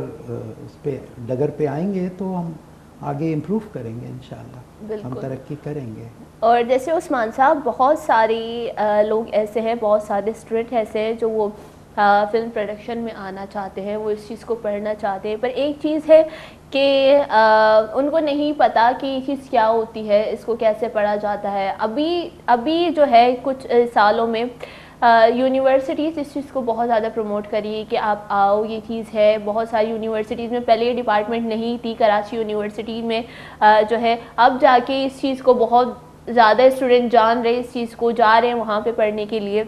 B: उस पे डगर पे आएंगे तो हम आगे इम्प्रूव करेंगे इंशाल्लाह, हम
A: बिल्कुल।
B: तरक्की करेंगे।
A: और जैसे उस्मान साहब, बहुत सारी लोग ऐसे हैं, बहुत सारे स्टूडेंट ऐसे हैं जो वो फिल्म प्रोडक्शन में आना चाहते हैं, वो इस चीज़ को पढ़ना चाहते हैं, पर एक चीज़ है कि उनको नहीं पता कि ये चीज़ क्या होती है, इसको कैसे पढ़ा जाता है। अभी जो है कुछ सालों में यूनिवर्सिटीज़ इस चीज़ को बहुत ज़्यादा प्रमोट करी है कि आप आओ, ये चीज़ है। बहुत सारी यूनिवर्सिटीज़ में पहले ये डिपार्टमेंट नहीं थी, कराची यूनिवर्सिटी में जो है अब जाके इस चीज़ को बहुत ज़्यादा स्टूडेंट जान रहे, इस चीज़ को जा रहे हैं वहाँ पे पढ़ने के लिए।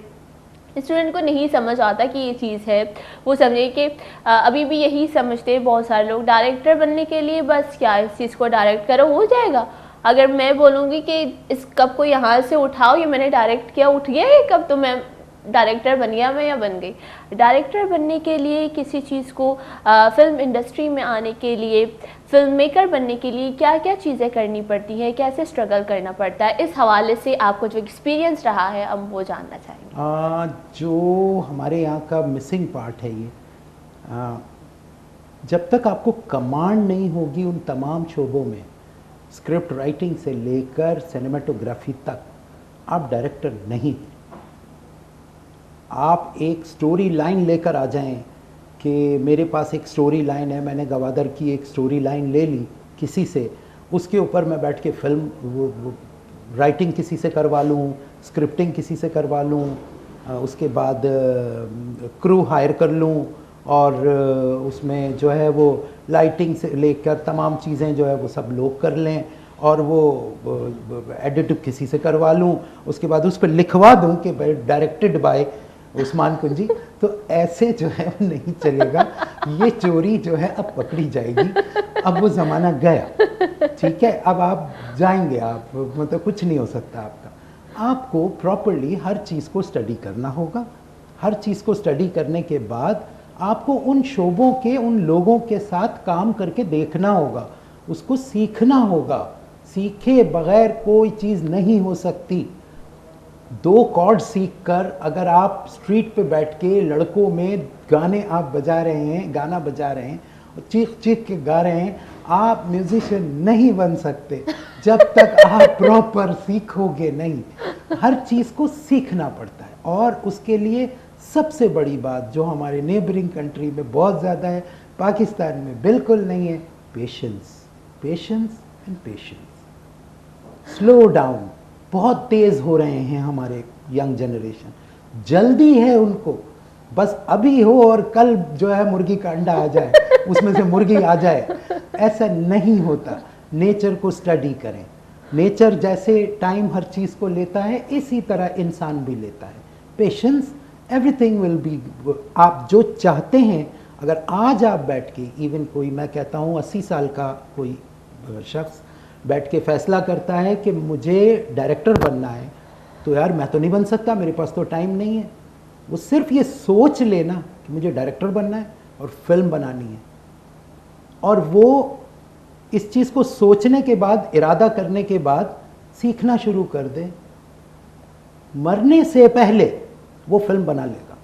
A: स्टूडेंट को नहीं समझ आता कि ये चीज़ है, वो समझे कि अभी भी यही समझते हैं बहुत सारे लोग, डायरेक्टर बनने के लिए बस क्या इस चीज़ को डायरेक्ट करो हो जाएगा। अगर मैं बोलूँगी कि इस कप को यहाँ से उठाओ, ये मैंने डायरेक्ट किया, उठ गया ये कप, तो मैं डायरेक्टर बन गया मैं या बन गई। डायरेक्टर बनने के लिए, किसी चीज़ को फिल्म इंडस्ट्री में आने के लिए, फिल्म मेकर बनने के लिए क्या क्या चीज़ें करनी पड़ती है, कैसे स्ट्रगल करना पड़ता है, इस हवाले से आपको जो एक्सपीरियंस रहा है हम वो जानना चाहेंगे।
B: जो हमारे यहाँ का मिसिंग पार्ट है ये, जब तक आपको कमांड नहीं होगी उन तमाम शोबों में, स्क्रिप्ट राइटिंग से लेकर सिनेमाटोग्राफी तक, आप डायरेक्टर नहीं। आप एक स्टोरी लाइन लेकर आ जाएं कि मेरे पास एक स्टोरी लाइन है, मैंने गवादर की एक स्टोरी लाइन ले ली किसी से, उसके ऊपर मैं बैठ के फिल्म वो राइटिंग किसी से करवा लूँ, स्क्रिप्टिंग किसी से करवा लूँ, उसके बाद क्रू हायर कर लूँ और उसमें जो है वो लाइटिंग से लेकर तमाम चीज़ें जो है वो सब लोग कर लें और वो एडिट किसी से करवा लूँ, उसके बाद उस पर लिखवा दूँ कि डायरेक्टेड बाय उस्मान कुंजी। तो ऐसे जो है वो नहीं चलेगा, ये चोरी जो है अब पकड़ी जाएगी। अब वो ज़माना गया, ठीक है। अब आप जाएंगे, आप मतलब कुछ नहीं हो सकता आपका। आपको प्रॉपरली हर चीज़ को स्टडी करना होगा। हर चीज़ को स्टडी करने के बाद आपको उन शोबों के, उन लोगों के साथ काम करके देखना होगा, उसको सीखना होगा। सीखे बगैर कोई चीज़ नहीं हो सकती। 2 कॉर्ड सीख कर अगर आप स्ट्रीट पे बैठ के लड़कों में गाने आप बजा रहे हैं, गाना बजा रहे हैं और चीख चीख के गा रहे हैं, आप म्यूजिशियन नहीं बन सकते जब तक आप प्रॉपर सीखोगे नहीं। हर चीज़ को सीखना पड़ता है और उसके लिए सबसे बड़ी बात जो हमारे नेबरिंग कंट्री में बहुत ज़्यादा है, पाकिस्तान में बिल्कुल नहीं है, patience. Patience and patience. Slow down. बहुत तेज़ हो रहे हैं हमारे यंग जनरेशन, जल्दी है उनको बस अभी हो और कल जो है मुर्गी का अंडा आ जाए, उसमें से मुर्गी आ जाए, ऐसा नहीं होता। नेचर को स्टडी करें। नेचर जैसे टाइम हर चीज़ को लेता है, इसी तरह इंसान भी लेता है। Patience, everything will be. आप जो चाहते हैं, अगर आज आप बैठ के, इवन कोई, मैं कहता हूँ 80 साल का कोई शख्स बैठ के फैसला करता है कि मुझे डायरेक्टर बनना है, तो यार मैं तो नहीं बन सकता, मेरे पास तो टाइम नहीं है। वो सिर्फ ये सोच लेना कि मुझे डायरेक्टर बनना है और फिल्म बनानी है, और वो इस चीज़ को सोचने के बाद, इरादा करने के बाद सीखना शुरू कर दे, मरने से पहले वो फिल्म बना लेगा।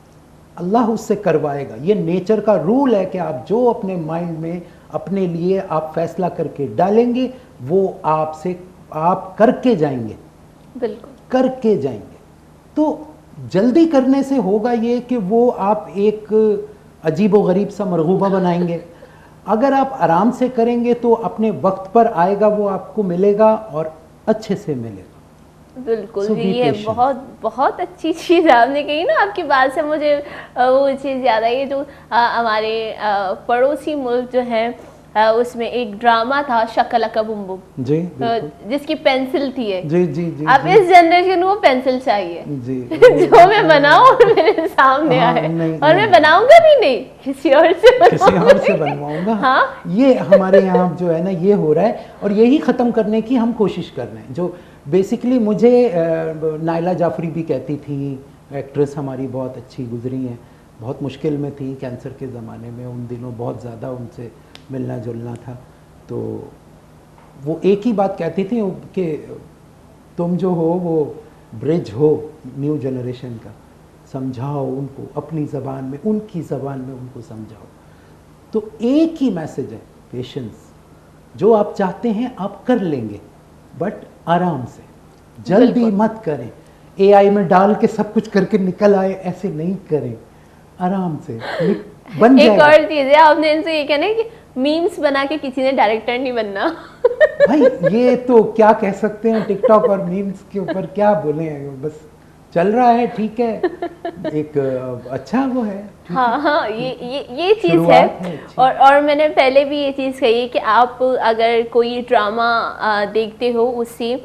B: अल्लाह उससे करवाएगा। ये नेचर का रूल है कि आप जो अपने माइंड में अपने लिए आप फैसला करके डालेंगे, वो आपसे आप करके जाएंगे,
A: बिल्कुल
B: करके जाएंगे। तो जल्दी करने से होगा ये कि वो आप एक अजीबो गरीब सा मरगूबा बनाएंगे। अगर आप आराम से करेंगे तो अपने वक्त पर आएगा, वो आपको मिलेगा और अच्छे से मिलेगा।
A: बिल्कुल
B: So
A: जी,
B: be
A: ये
B: patient.
A: बहुत बहुत अच्छी चीज़ आपने कही ना। आपकी बात से मुझे वो चीज़ याद आई, जो हमारे पड़ोसी मुल्क जो है, उसमें एक ड्रामा था शकलका बुम बुम,
B: जी बिल्कुल।
A: जिसकी पेंसिल थी एक।
B: जी जी जी
A: अब
B: जी,
A: इस जनरेशन को पेंसिल चाहिए
B: जी
A: जो मैं बनाऊं और मेरे सामने
B: हाँ,
A: आए,
B: नहीं,
A: और मैं
B: नहीं।
A: बनाऊंगा भी नहीं, किसी और से
B: किसी और से
A: बनवाऊंगी।
B: बनवाऊंगा।
A: हाँ।
B: ये हमारे यहाँ जो है ना, ये हो रहा है, और यही ख़त्म करने की हम कोशिश कर रहे हैं। जो बेसिकली मुझे नायला जाफरी भी कहती थी, एक्ट्रेस हमारी बहुत अच्छी गुजरी हैं, बहुत मुश्किल में थी कैंसर के ज़माने में, उन दिनों बहुत ज़्यादा उनसे मिलना जुलना था। तो वो एक ही बात कहती थी कि तुम जो हो वो ब्रिज हो न्यू जनरेशन का, समझाओ उनको अपनी ज़बान में, उनकी ज़बान में उनको समझाओ। तो एक ही मैसेज है, पेशेंस। जो आप चाहते हैं आप कर लेंगे, बट आराम से, जल्दी
A: बिल्कुल।
B: मत करें। एआई में डाल के सब कुछ करके निकल आए, ऐसे नहीं करें, आराम से बन
A: एक
B: जाएगा।
A: और चीज़ है, आपने इनसे ये कहना है कि मीम्स बना के किसी ने डायरेक्टर नहीं बनना।
B: भाई ये तो क्या कह सकते हैं, टिकटॉक और मीम्स के ऊपर क्या बोले, बस चल रहा है, ठीक है, एक अच्छा वो है, ठीक है।
A: हाँ हाँ, ये चीज़ है।
B: शुरुआत है अच्छी।
A: और मैंने पहले भी ये चीज़ कही है कि आप अगर कोई ड्रामा देखते हो, उससे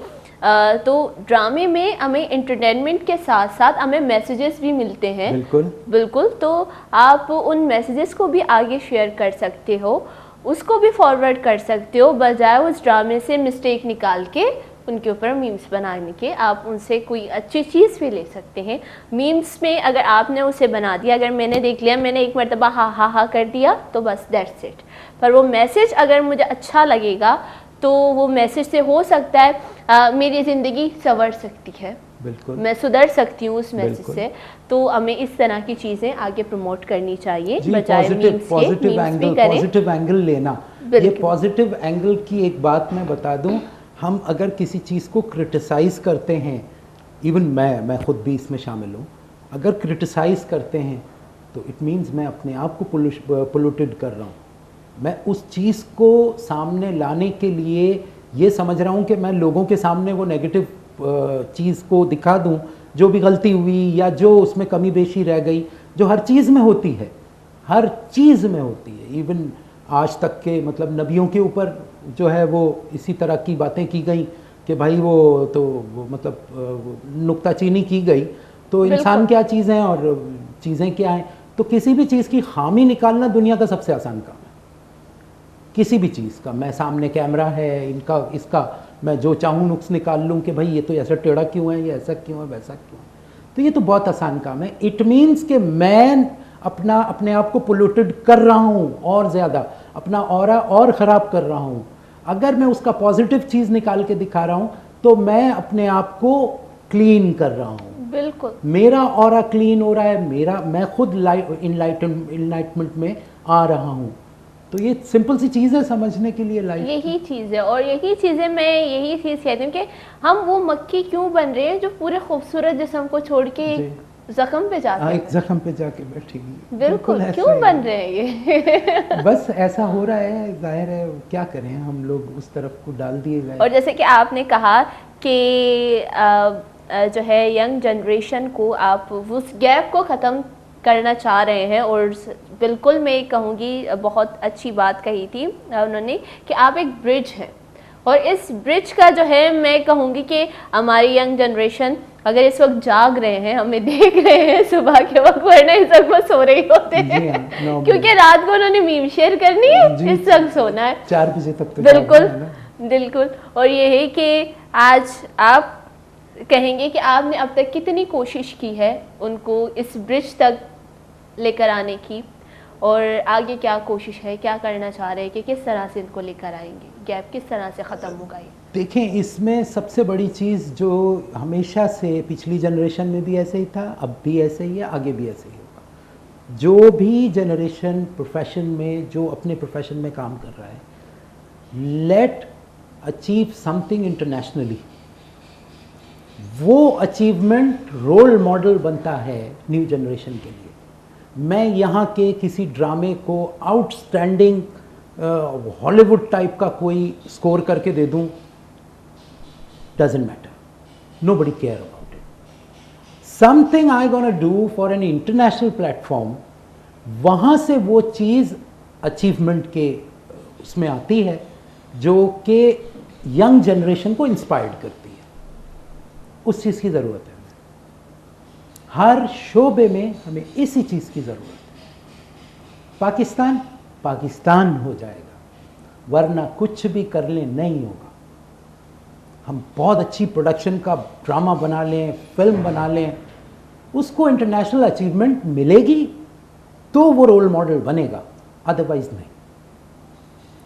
A: तो ड्रामे में हमें एंटरटेनमेंट के साथ साथ हमें मैसेजेस भी मिलते हैं।
B: बिल्कुल
A: बिल्कुल, तो आप उन मैसेजेस को भी आगे शेयर कर सकते हो, उसको भी फॉरवर्ड कर सकते हो, बजाय उस ड्रामे से मिस्टेक निकाल के उनके ऊपर मीम्स बनाने के। आप उनसे कोई अच्छी चीज़ भी ले सकते हैं। मीम्स में अगर आपने उसे बना दिया, अगर मैंने देख लिया, मैंने एक मरतबा हा हा हा कर दिया, तो बस दैट्स इट। पर वो मैसेज अगर मुझे अच्छा लगेगा, तो वो मैसेज से हो सकता है मेरी ज़िंदगी संवर सकती है,
B: बिल्कुल,
A: मैं सुधर सकती हूँ उस मैसेज
B: बिल्कुल।
A: से। तो हमें इस तरह की चीज़ें आगे प्रमोट करनी चाहिए,
B: जी,
A: बजाय
B: पॉजिटिव
A: मीम्स के।
B: पॉजिटिव
A: मीम्स भी
B: एंगल,
A: करें।
B: पॉजिटिव एंगल लेना। ये
A: बिल्कुल।
B: पॉजिटिव एंगल की एक बात मैं बता दूं, हम अगर किसी चीज़ को क्रिटिसाइज़ करते हैं, इवन मैं खुद भी इसमें शामिल हूँ, अगर क्रिटिसाइज़ करते हैं तो इट मीन्स मैं अपने आप को पोल्यूटेड कर रहा हूँ। मैं उस चीज़ को सामने लाने के लिए ये समझ रहा हूँ कि मैं लोगों के सामने वो नेगेटिव चीज़ को दिखा दूँ, जो भी गलती हुई या जो उसमें कमी बेशी रह गई, जो हर चीज़ में होती है, हर चीज़ में होती है। इवन आज तक के मतलब नबियों के ऊपर जो है वो इसी तरह की बातें की गई कि भाई वो तो वो मतलब नुक्ताचीनी की गई, तो इंसान
A: बिल्कुल।
B: क्या चीज़ है और चीज़ें क्या हैं। तो किसी भी चीज़ की खामी निकालना दुनिया का सबसे आसान काम है, किसी भी चीज़ का। मैं सामने कैमरा है, इनका इसका मैं जो चाहूँ नुक्स निकाल लूँ कि भाई ये तो ऐसा टेढ़ा क्यों है, ये ऐसा क्यों है, वैसा क्यों है। तो ये तो बहुत आसान काम है। इट मीन्स कि मैं अपने आप को पोल्यूटेड कर रहा हूँ, और ज़्यादा अपना ऑरा और ख़राब कर रहा हूँ। अगर मैं उसका पॉजिटिव चीज़ निकाल के दिखा रहा हूँ तो मैं अपने आप को क्लीन कर रहा हूँ,
A: बिल्कुल।
B: मेरा ऑरा क्लीन हो रहा है, मैं खुद इनलाइटमेंट में आ रहा हूँ। तो ये सिंपल सी चीज़ है समझने के लिए लाइफ।
A: यही चीज़ है, और यही चीज़ें मैं यही चीज़ कहती हूँ कि हम वो मक्खी क्यों बन रहे हैं जो पूरे खूबसूरत जिस्म को छोड़ के एक जख्म पे जाते हैं।
B: एक जख्म पे जाके बैठेगी।
A: बिल्कुल,
B: ऐसा
A: क्यों
B: ही
A: बन
B: है।
A: रहे हैं ये?
B: बस ऐसा हो रहा है, जाहिर है, क्या करें, हम लोग उस तरफ को डाल दिए गए।
A: और जैसे कि आपने कहा कि जो है यंग जनरेशन को आप उस गैप को ख़त्म करना चाह रहे हैं। और बिल्कुल मैं कहूँगी बहुत अच्छी बात कही थी उन्होंने कि आप एक ब्रिज हैं, और इस ब्रिज का जो है मैं कहूँगी कि हमारी यंग जनरेशन अगर इस वक्त जाग रहे हैं, हमें देख रहे हैं सुबह के वक्त, वरना इस वक्त वो सो रहे होते हैं क्योंकि रात को उन्होंने मीम शेयर करनी है, इस वक्त सोना है
B: 4 बजे तक तो
A: बिल्कुल बिल्कुल। और ये है कि आज आप कहेंगे कि आपने अब तक कितनी कोशिश की है उनको इस ब्रिज तक लेकर आने की, और आगे क्या कोशिश है, क्या करना चाह रहे हैं कि किस तरह से इनको लेकर आएंगे, गैप किस तरह से ख़त्म होगा? ये
B: देखें, इसमें सबसे बड़ी चीज़ जो हमेशा से पिछली जनरेशन में भी ऐसे ही था, अब भी ऐसे ही है, आगे भी ऐसे ही होगा। जो भी जनरेशन प्रोफेशन में, जो अपने प्रोफेशन में काम कर रहा है, लेट अचीव समथिंग इंटरनेशनली, वो अचीवमेंट रोल मॉडल बनता है न्यू जनरेशन के लिए। मैं यहाँ के किसी ड्रामे को आउटस्टैंडिंग हॉलीवुड टाइप का कोई स्कोर करके दे दूँ, doesn't matter, nobody care about it. Something I gonna do for an international platform, वहाँ से वो चीज़ अचीवमेंट के उसमें आती है जो कि यंग जनरेशन को इंस्पायर्ड करती है। उस चीज़ की ज़रूरत है, हर शोबे में हमें इसी चीज़ की ज़रूरत है। पाकिस्तान पाकिस्तान हो जाएगा, वरना कुछ भी कर लें नहीं होगा। हम बहुत अच्छी प्रोडक्शन का ड्रामा बना लें, फिल्म बना लें, उसको इंटरनेशनल अचीवमेंट मिलेगी तो वो रोल मॉडल बनेगा, अदरवाइज नहीं।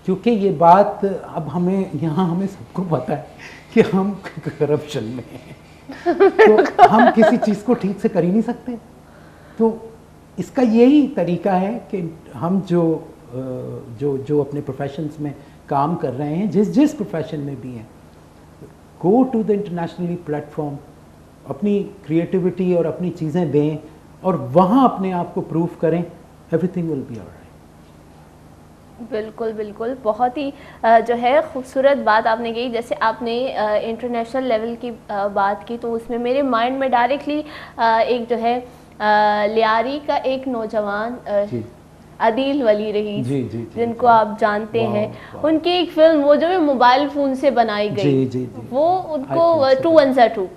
B: क्योंकि ये बात अब हमें सबको पता है कि हम करप्शन में हैं, तो हम किसी चीज़ को ठीक से कर ही नहीं सकते। तो इसका यही तरीका है कि हम जो अपने प्रोफेशंस में काम कर रहे हैं, जिस प्रोफेशन में भी हैं, go to the internationally platform, अपनी क्रिएटिविटी और अपनी चीज़ें दें और वहाँ अपने आप को प्रूव करें, एवरीथिंग विल बी ऑलराइट।
A: बिल्कुल बिल्कुल, बहुत ही जो है खूबसूरत बात आपने कही। जैसे आपने इंटरनेशनल लेवल की बात की, तो उसमें मेरे माइंड में डायरेक्टली एक जो है लियारी का एक नौजवान आदिल वली रही, जिनको आप जानते हैं, उनकी एक फिल्म वो जो है मोबाइल फ़ोन से बनाई गई, वो उनको 2102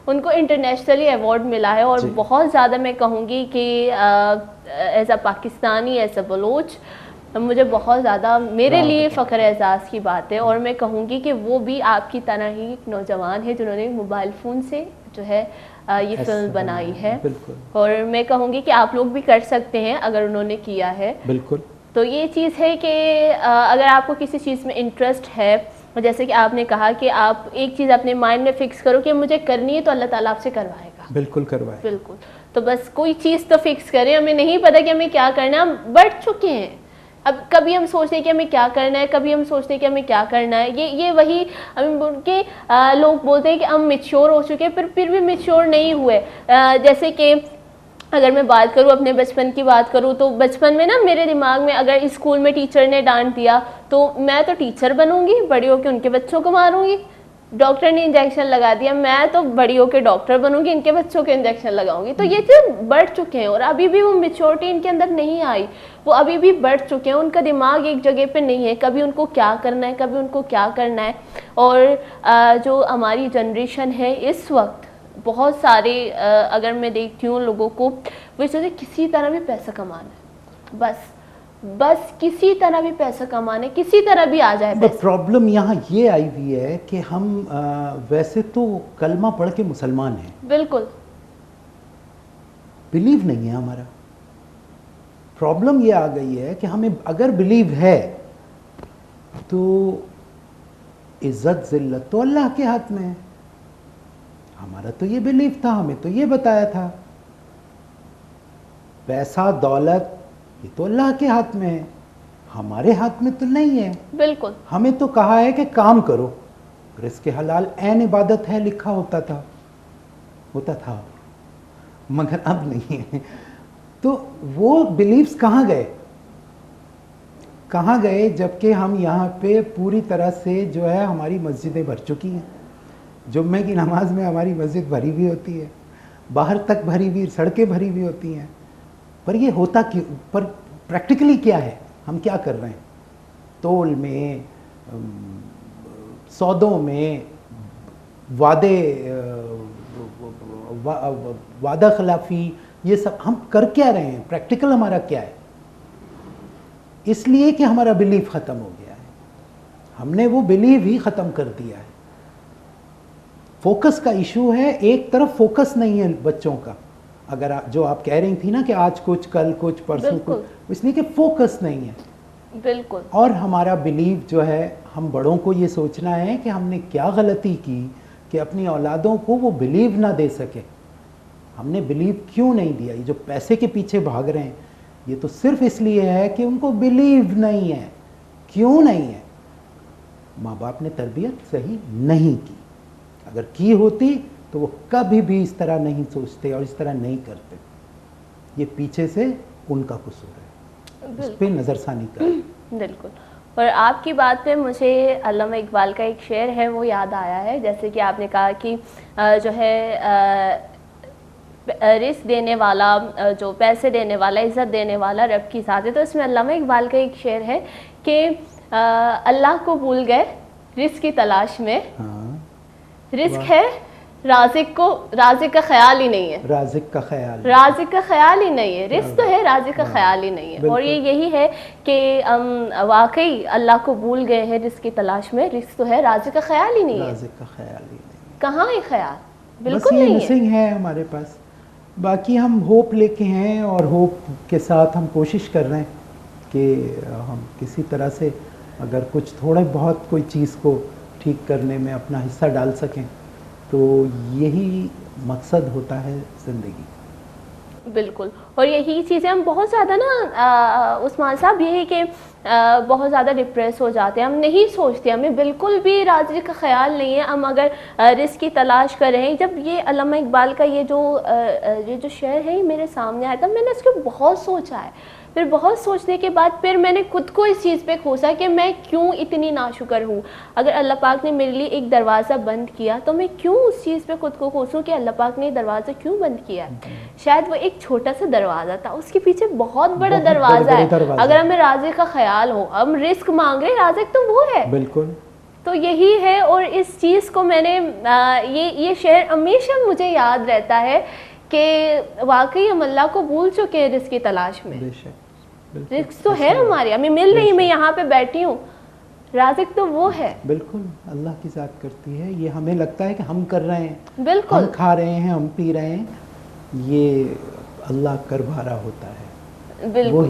A: उनको इंटरनेशनली अवार्ड मिला है। और बहुत ज़्यादा मैं कहूँगी कि as a Pakistani, as a Baloch, मुझे बहुत ज़्यादा मेरे लिए फ़ख्र एजाज़ की बात है। और मैं कहूँगी कि वो भी आपकी तरह ही एक नौजवान है जिन्होंने मोबाइल फ़ोन से जो है ये फिल्म बनाई है। और मैं कहूँगी कि आप लोग भी कर सकते हैं अगर उन्होंने किया है।
B: बिल्कुल।
A: तो ये चीज़ है कि अगर आपको किसी चीज़ में इंटरेस्ट है, जैसे कि आपने कहा कि आप एक चीज़ अपने माइंड में फ़िक्स करो कि मुझे करनी है, तो अल्लाह ताला आपसे करवाएगा।
B: बिल्कुल करवाए, बिल्कुल।
A: तो बस कोई चीज़ तो फ़िक्स करें। हमें नहीं पता कि हमें क्या करना है, हम बढ़ चुके हैं। अब कभी हम सोचते हैं कि हमें क्या करना है, कभी हम सोचते हैं कि हमें क्या करना है। ये वही के लोग बोलते हैं कि हम मैच्योर हो चुके हैं, फिर भी मैच्योर नहीं हुए। जैसे कि अगर मैं बात करूँ, अपने बचपन की बात करूँ, तो बचपन में ना मेरे दिमाग में अगर स्कूल में टीचर ने डांट दिया तो मैं तो टीचर बनूंगी, बड़ी होकर उनके बच्चों को मारूंगी। डॉक्टर ने इंजेक्शन लगा दिया, मैं तो बड़ी होकर डॉक्टर बनूंगी, इनके बच्चों के इंजेक्शन लगाऊंगी। तो ये चीज़ बढ़ चुके हैं और अभी भी वो मेच्योरिटी इनके अंदर नहीं आई। वो अभी भी बढ़ चुके हैं, उनका दिमाग एक जगह पे नहीं है, कभी उनको क्या करना है, कभी उनको क्या करना है। और जो हमारी जनरेशन है इस वक्त, बहुत सारे अगर मैं देखती हूँ लोगों को, वो सोचते किसी तरह भी पैसा कमाना है, बस किसी तरह भी पैसा कमाने, किसी तरह भी आ जाए पैसा।
B: प्रॉब्लम यहाँ ये आई हुई है कि हम वैसे तो कलमा पढ़ के मुसलमान हैं, बिल्कुल, बिलीव नहीं है हमारा। प्रॉब्लम ये आ गई है कि हमें अगर बिलीव है तो इज्जत जिल्लत तो अल्लाह के हाथ में है। हमारा तो ये बिलीव था, हमें तो ये बताया था, पैसा दौलत ये तो अल्लाह के हाथ में है, हमारे हाथ में तो नहीं है। बिल्कुल। हमें तो कहा है कि काम करो, रिज़्क़ हलाल ऐन इबादत है लिखा होता था, मगर अब नहीं है। तो वो बिलीव्स कहाँ गए जबकि हम यहाँ पे पूरी तरह से जो है हमारी मस्जिदें भर चुकी हैं। जुम्मे की नमाज में हमारी मस्जिद भरी हुई होती है, बाहर तक भरी हुई, सड़कें भरी हुई होती हैं। पर ये होता क्यों, पर प्रैक्टिकली क्या है, हम क्या कर रहे हैं, तोल में, सौदों में, वादे, वादा खिलाफी, ये सब हम कर क्या रहे हैं, प्रैक्टिकल हमारा क्या है। इसलिए कि हमारा बिलीफ ख़त्म हो गया है, हमने वो बिलीव ही ख़त्म कर दिया है। फोकस का इशू है, एक तरफ फोकस नहीं है बच्चों का। अगर जो आप कह रही थी ना कि आज कुछ कल कुछ परसों कुछ, इसलिए कि फोकस नहीं है।
A: बिल्कुल।
B: और हमारा बिलीव जो है, हम बड़ों को ये सोचना है कि हमने क्या गलती की कि अपनी औलादों को वो बिलीव ना दे सके। हमने बिलीव क्यों नहीं दिया। ये जो पैसे के पीछे भाग रहे हैं, ये तो सिर्फ इसलिए है कि उनको बिलीव नहीं है। क्यों नहीं है? माँ बाप ने तरबियत सही नहीं की। अगर की होती तो वो कभी भी इस तरह नहीं सोचते और इस तरह नहीं करते। ये पीछे से उनका कसूर है, उस पर नज़रसानी करें।
A: बिल्कुल। और आपकी बात पे मुझे अल्लामा इकबाल का एक शेर है वो याद आया है। जैसे कि आपने कहा कि जो है रिस्क देने वाला, जो पैसे देने वाला, इज़्ज़त देने वाला रब की ज़ात है। तो इसमें अल्लामा इकबाल का एक शेर है कि अल्लाह को भूल गए रिस्क की तलाश में।
B: हाँ,
A: रिस्क है राज़िक को, राज़िक का ख्याल ही नहीं है।
B: राज़िक का ख्याल,
A: राज़िक का ख्याल ही नहीं है। रिस्क तो है, राज़िक का ख्याल ही नहीं है। और ये यही है कि वाकई अल्लाह को भूल गए हैं रिस्क की तलाश में। रिस्क तो है, राज़िक का ख्याल ही नहीं है।
B: राज़िक का ख्याल ही नहीं,
A: कहाँ है ख्याल?
B: बिल्कुल नहीं है। मिसिंग है हमारे पास। बाकी हम होप लेके हैं और होप के साथ हम कोशिश कर रहे हैं कि हम किसी तरह से अगर कुछ थोड़ा बहुत कोई चीज़ को ठीक करने में अपना हिस्सा डाल सकें, तो यही मकसद होता है ज़िंदगी।
A: बिल्कुल। और यही चीज़ें हम बहुत ज़्यादा ना उस्मान साहब, यही कि बहुत ज़्यादा डिप्रेस हो जाते हैं। हम नहीं सोचते, हमें बिल्कुल भी राज़ी का ख्याल नहीं है। हम अगर रिस्क की तलाश कर रहे हैं, जब ये अल्लामा इकबाल का ये जो शेर है ये मेरे सामने आया था, मैंने इसको बहुत सोचा है। फिर बहुत सोचने के बाद फिर मैंने खुद को इस चीज़ पे कोसा कि मैं क्यों इतनी नाशुक्र हूँ। अगर अल्लाह पाक ने मेरे लिए एक दरवाज़ा बंद किया तो मैं क्यों उस चीज़ पे खुद को कोसूं कि अल्लाह पाक ने दरवाज़ा क्यों बंद किया। शायद वो एक छोटा सा दरवाज़ा था, उसके पीछे बहुत बड़ा दरवाज़ा है। अगर हमें राज़िक का ख्याल हो, हम रिस्क मांग रहे, राज़िक तो वो है।
B: बिल्कुल।
A: तो यही है। और इस चीज़ को मैंने ये शेर हमेशा मुझे याद रहता है कि वाकई हम अल्लाह को भूल चुके हैं रिस्क की तलाश में। रिस्क तो है हमारी, हमें मिल रही, मैं यहाँ पे बैठी हूँ, राज़िक तो वो है।
B: बिल्कुल अल्लाह की ज़ात करती है। ये हमें लगता है कि हम कर रहे हैं,
A: बिल्कुल
B: हम खा रहे हैं, हम पी रहे हैं, ये अल्लाह करभारा होता है।
A: बिल्कुल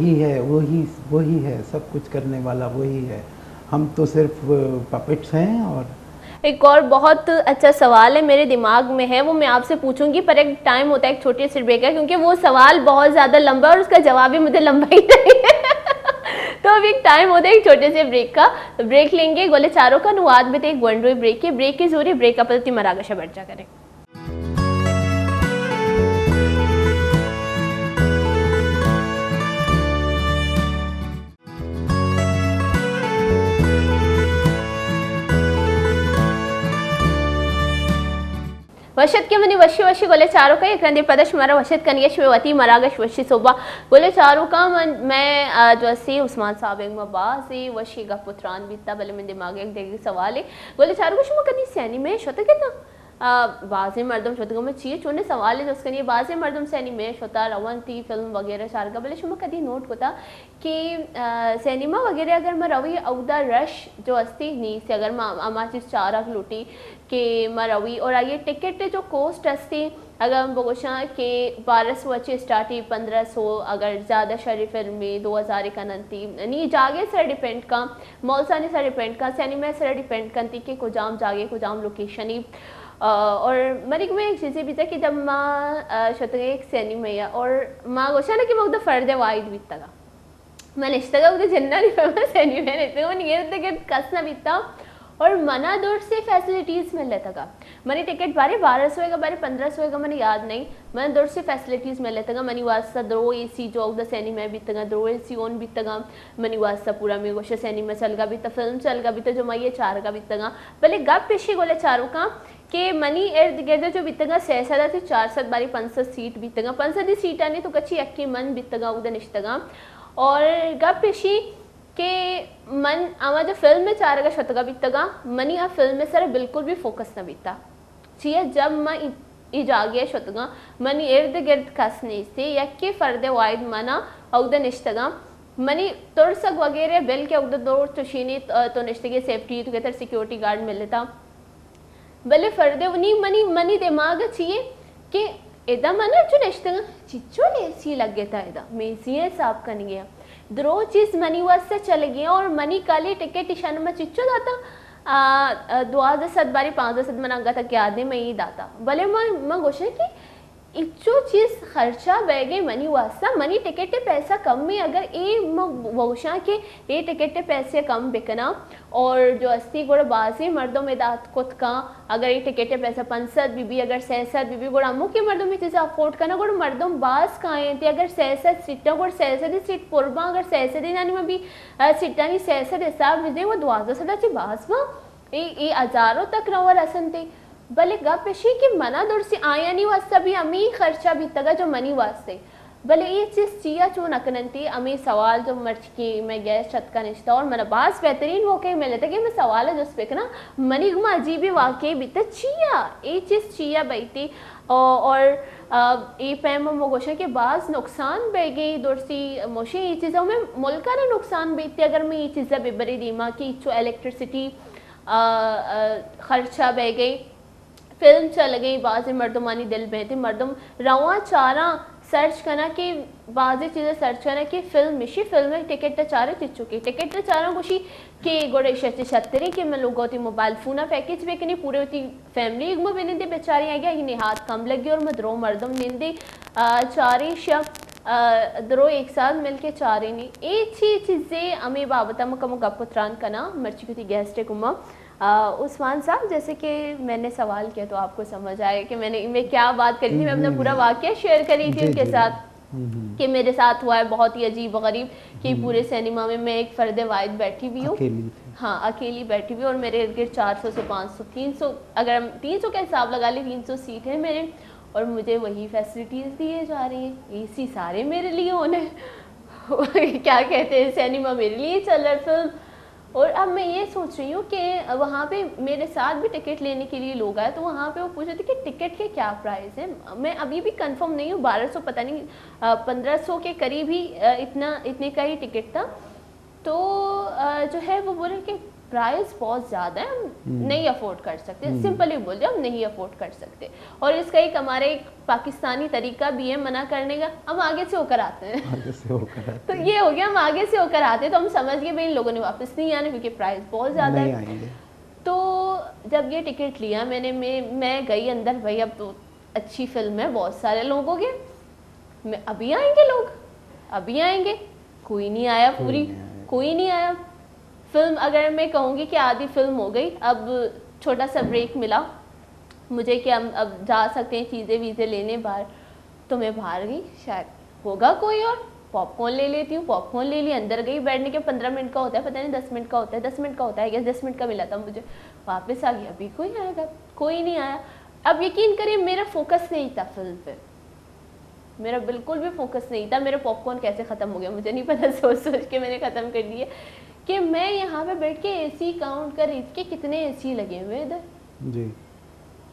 B: वही है सब कुछ करने वाला, वही है। हम तो सिर्फ पपेट्स हैं। और
A: एक और बहुत अच्छा सवाल है मेरे दिमाग में है, वो मैं आपसे पूछूंगी, पर एक टाइम होता है, एक छोटी सी ब्रेक है, क्योंकि वो सवाल बहुत ज़्यादा लंबा और उसका जवाब भी मुझे लंबा ही नहीं है। तो अभी एक टाइम होता है एक छोटे से ब्रेक का। ब्रेक लेंगे गोले चारों का नुआद में थे एक वन ब्रेक की, ब्रेक की जरूरी ब्रेक का पति मरागशा बढ़ जा करें। वशत के मनी वशी वशी गोले चारों का एक रंदी पदश मरा वशत कनियश में वती मरागश वशी सोबा गोले चारों का मैं जो सी उस्मान साहब एक मबासी वशी का पुत्रान बीता बले में दिमाग एक देगी सवाल है गोले चारों को शुमा कनी सैनी में शोता कितना बाज़ मर्दम शोतगों में चीज़ चुने सवाल है उसके लिए बाज़ मर्दम सैनी में शोता रवंती फिल्म वगैरह चार का भले शुमा कभी नोट होता कि सिनेमा वगैरह अगर मैं रवि अवदा रश जो अस्ती नी से अगर मैं अमाची चारक लूटी कि मैं रवि और ये टिकट जो कोस्ट अस्ती अगर हम बोशा कि 1200 अच्छे स्टार्ट ही 1500 अगर ज़्यादा शरी फिल्म में 2000 का नंती नी जागे सर डिपेंड का मौलसानी सर डिपेंड का सिनेमा सर डिपेंड करती कि को जाम जागे को जाम लोकेशन ही और मरिक में एक चीज़ भी था कि जब माँ शतगे एक सिनेमा या और माँ गोशा ना कि मैं उधर फ़र्द वाइद बीता का मैंने इश्तगा उधर जिन्ना नहीं फेमस सिनेमा नहीं तो वो नहीं रहते कि कसना बीता और मना दूर से फैसिलिटीज़ मिल लेता का मनी टिकट बारे 1200 का बारे 1500 का मैंने याद नहीं मैंने दूर से फैसिलिटीज़ मिल लेता मनी वास्ता दो AC जो द सिनेमा बीतगा दो AC ओन बीतगा मनी वास्ता पूरा में गोशा सिनेमा चल गा बीता फिल्म चल गा बीता जो मैं ये चार का बीतगा पहले गप पेशी गोले चारों का कि मनी इर्द गिर्द जो बितगा सहसदा थी 400 बारी 500 सीट बितगा 500 सीट आनी तो कच्ची अक्की मन बितगा उधर निश्तगा और गप पेशी के मन आमा जो फिल्म में चारगा शतगा बितगा मनी आ फिल्म में सर बिल्कुल भी फोकस न बीता चाहिए जब मैं ई जागिया शतगा मनी इर्द गिर्द कसने से यक्के फर्दे वाइद मना उधर निश्तगा मनी तुरसक वगैरह बिल के उधर दौड़ तो शीनी तो निश्तगे सेफ्टी तो कहते सिक्योरिटी गार्ड मिलता भले फर्दे उन्हीं मनी मनी दिमाग चाहिए कि इदा मना जो निश्तगा चिच्चो लेसी लग गया था इदा मेसिए साफ कर गया दरो चीज मनी वास्ते चल गया और मनी काली टिकट इशान में चिच्चो दाता 2000 बारी 500 मनागा था क्या दे मैं ही दाता भले मैं गोशे कि इच्चो चीज़ खर्चा बैगे मनी वास्ता मनी टिकट पैसा कम में अगर ए वोशा के ए टिकट पैसे कम बिकना और जो अस्ती गोड़ बाजी मर्दों में दात कुत का अगर ये टिकट पैसा 500 बीबी अगर 600 बीबी गोड़ अमु के मर्दों में चीज़ें अफोर्ड करना गोड़ मर्दों बास कहाँ थे अगर 600 सीटा गोड़ 600 सीट पुरबा अगर 600 नानी में भी सीटा नहीं 600 हिसाब विदे वो 2000 बास वा ये हजारों तक रवर असन थे भले गप पेशी कि मना दूर से आया नहीं वास्ता भी अमी खर्चा भी तगा जो मनी वास्ते भले ये चीज़ चिया चो नकनती अमी सवाल जो मर्च की मैं गैस छत का निश्ता और मन बास बेहतरीन मौके मिले थे कि मैं सवाल है जो पे ना मनी गुमा अजीब वाकई भी तो चिया ये चीज़ चिया बैठी और ये पैम मोगोशा के बाज नुकसान बह गई दूर सी मोशे ये चीज़ों में मुल्का ने नुकसान बेचती अगर मैं ये चीज़ें बेबरी दीमा कि जो इलेक्ट्रिसिटी खर्चा बह गई फिल्म चल गई बाज़ मर्दमानी दिल में थी मर्दम रवा चारा सर्च करना कि बाज़ी चीज़ें सर्च करना कि फिल्म मिशी फिल्म में टिकट चारे थी चुकी टिकट चारा खुशी कि गोड़े छत्तरी कि मैं लोगों थी मोबाइल फोना पैकेज पे कि नहीं पूरे होती फैमिली एक में निंदे बेचारी आ गया कि नहीं हाथ कम लगी और मैं द्रो मर्दम निंदे चारी शब द्रो एक साथ मिल के चारे नहीं एक चीज़ें अमी बाबता मुकम गपुत्रान कना मर्ची की गैस टेकुमा उस्मान साहब जैसे कि मैंने सवाल किया तो आपको समझ आया कि मैं क्या बात करी थी मैं अपना पूरा वाक़या शेयर करी थी उनके साथ कि मेरे साथ हुआ है बहुत ही अजीब व गरीब कि पूरे सिनेमा में मैं एक फ़र्द वाहिद बैठी हुई हूँ हाँ अकेली बैठी हुई और मेरे इर्द गिर्द 400 से 500 300 अगर हम 300 का हिसाब लगा लें 300 सीट है मेरे और मुझे वही फैसिलिटीज़ दिए जा रही हैं एसी सारे मेरे लिए होने क्या कहते हैं सिनेमा मेरे लिए चल रहा है फिल्म और अब मैं ये सोच रही हूँ कि वहाँ पे मेरे साथ भी टिकट लेने के लिए लोग आए तो वहाँ पे वो पूछ रहे थे कि टिकट के क्या प्राइस है मैं अभी भी कंफर्म नहीं हूँ 1200 पता नहीं 1500 के करीब ही इतने का ही टिकट था तो जो है वो बोले कि प्राइस बहुत ज़्यादा है हम नहीं अफोर्ड कर सकते सिंपली बोल दिया हम नहीं अफोर्ड कर सकते और इसका एक हमारे एक पाकिस्तानी तरीका भी है मना करने का हम आगे से होकर आते हैं
B: आगे से होकर आते
A: तो ये हो गया हम आगे से होकर आते हैं तो हम समझ गए भाई इन लोगों ने वापस नहीं आना क्योंकि प्राइस बहुत ज़्यादा है तो जब ये टिकट लिया मैं गई अंदर भाई अब तो अच्छी फिल्म है बहुत सारे लोगों के मैं अभी आएंगे लोग अभी आएंगे कोई नहीं आया पूरी कोई नहीं आया फिल्म अगर मैं कहूँगी कि आधी फिल्म हो गई अब छोटा सा ब्रेक मिला मुझे कि हम अब जा सकते हैं चीज़ें वीज़ें लेने बाहर तो मैं बाहर गई शायद होगा कोई और पॉपकॉर्न ले लेती हूँ पॉपकॉर्न ले ली अंदर गई बैठने के 15 मिनट का होता है पता नहीं 10 मिनट का होता है 10 मिनट का होता है 10 मिनट का मिला था मुझे वापस आ गई अभी कोई आएगा कोई नहीं आया अब यकीन करिए मेरा फोकस नहीं था फिल्म पे मेरा बिल्कुल भी फोकस नहीं था मेरा पॉपकॉर्न कैसे ख़त्म हो गया मुझे नहीं पता सोच सोच के मैंने ख़त्म कर दिए कि मैं यहाँ पे बैठ के एसी काउंट कर रही थी कि कितने एसी लगे हुए इधर
B: जी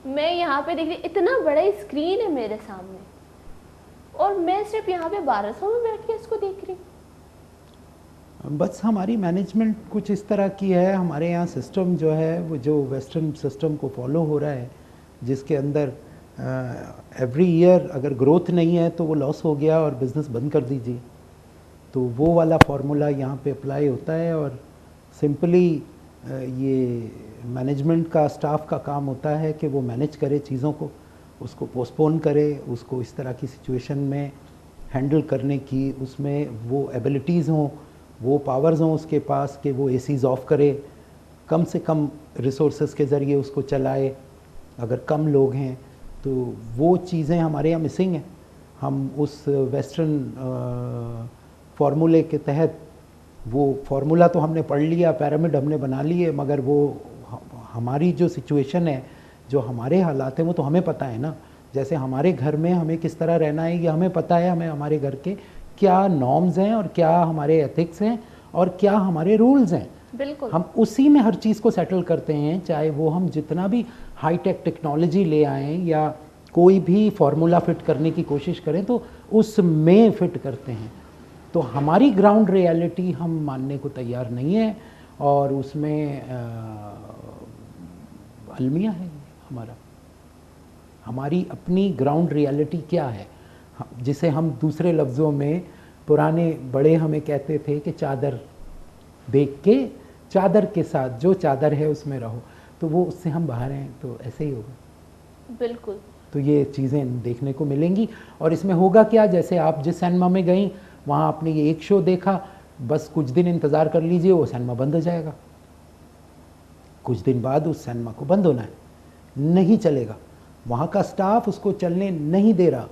A: मैं यहाँ पे देख रही इतना बड़ा स्क्रीन है मेरे सामने और मैं सिर्फ यहाँ पे 1200 में बैठ के इसको देख रही
B: बस हमारी मैनेजमेंट कुछ इस तरह की है हमारे यहाँ सिस्टम जो है वो जो वेस्टर्न सिस्टम को फॉलो हो रहा है जिसके अंदर एवरी ईयर अगर ग्रोथ नहीं है तो वो लॉस हो गया और बिज़नेस बंद कर दीजिए तो वो वाला फार्मूला यहाँ पे अप्लाई होता है और सिंपली ये मैनेजमेंट का स्टाफ का काम होता है कि वो मैनेज करे चीज़ों को उसको पोस्टपोन करे उसको इस तरह की सिचुएशन में हैंडल करने की उसमें वो एबिलिटीज़ हों वो पावर्स हों उसके पास कि वो एसीज़ ऑफ करे कम से कम रिसोर्सेज के ज़रिए उसको चलाए अगर कम लोग हैं तो वो चीज़ें हमारे यहाँ मिसिंग हैं हम उस वेस्टर्न फार्मूले के तहत वो फार्मूला तो हमने पढ़ लिया पिरामिड हमने बना लिए मगर वो हमारी जो सिचुएशन है जो हमारे हालात हैं वो तो हमें पता है ना। जैसे हमारे घर में हमें किस तरह रहना है ये हमें पता है, हमें हमारे घर के क्या नॉर्म्स हैं और क्या हमारे एथिक्स हैं और क्या हमारे रूल्स हैं।
A: बिल्कुल।
B: हम उसी में हर चीज़ को सेटल करते हैं, चाहे वो हम जितना भी हाईटेक टेक्नोलॉजी ले आएँ या कोई भी फार्मूला फिट करने की कोशिश करें तो उसमें फिट करते हैं। तो हमारी ग्राउंड रियलिटी हम मानने को तैयार नहीं है और उसमें अलमिया है हमारा। हमारी अपनी ग्राउंड रियलिटी क्या है, जिसे हम दूसरे लफ्ज़ों में पुराने बड़े हमें कहते थे कि चादर देख के चादर के साथ जो चादर है उसमें रहो, तो वो उससे हम बाहर हैं, तो ऐसे ही होगा।
A: बिल्कुल।
B: तो ये चीज़ें देखने को मिलेंगी और इसमें होगा क्या, जैसे आप जिस सिनेमा में गई वहाँ आपने ये एक शो देखा, बस कुछ दिन इंतज़ार कर लीजिए वो सिनेमा बंद हो जाएगा। कुछ दिन बाद उस सिनेमा को बंद होना है, नहीं चलेगा। वहाँ का स्टाफ उसको चलने नहीं दे रहा।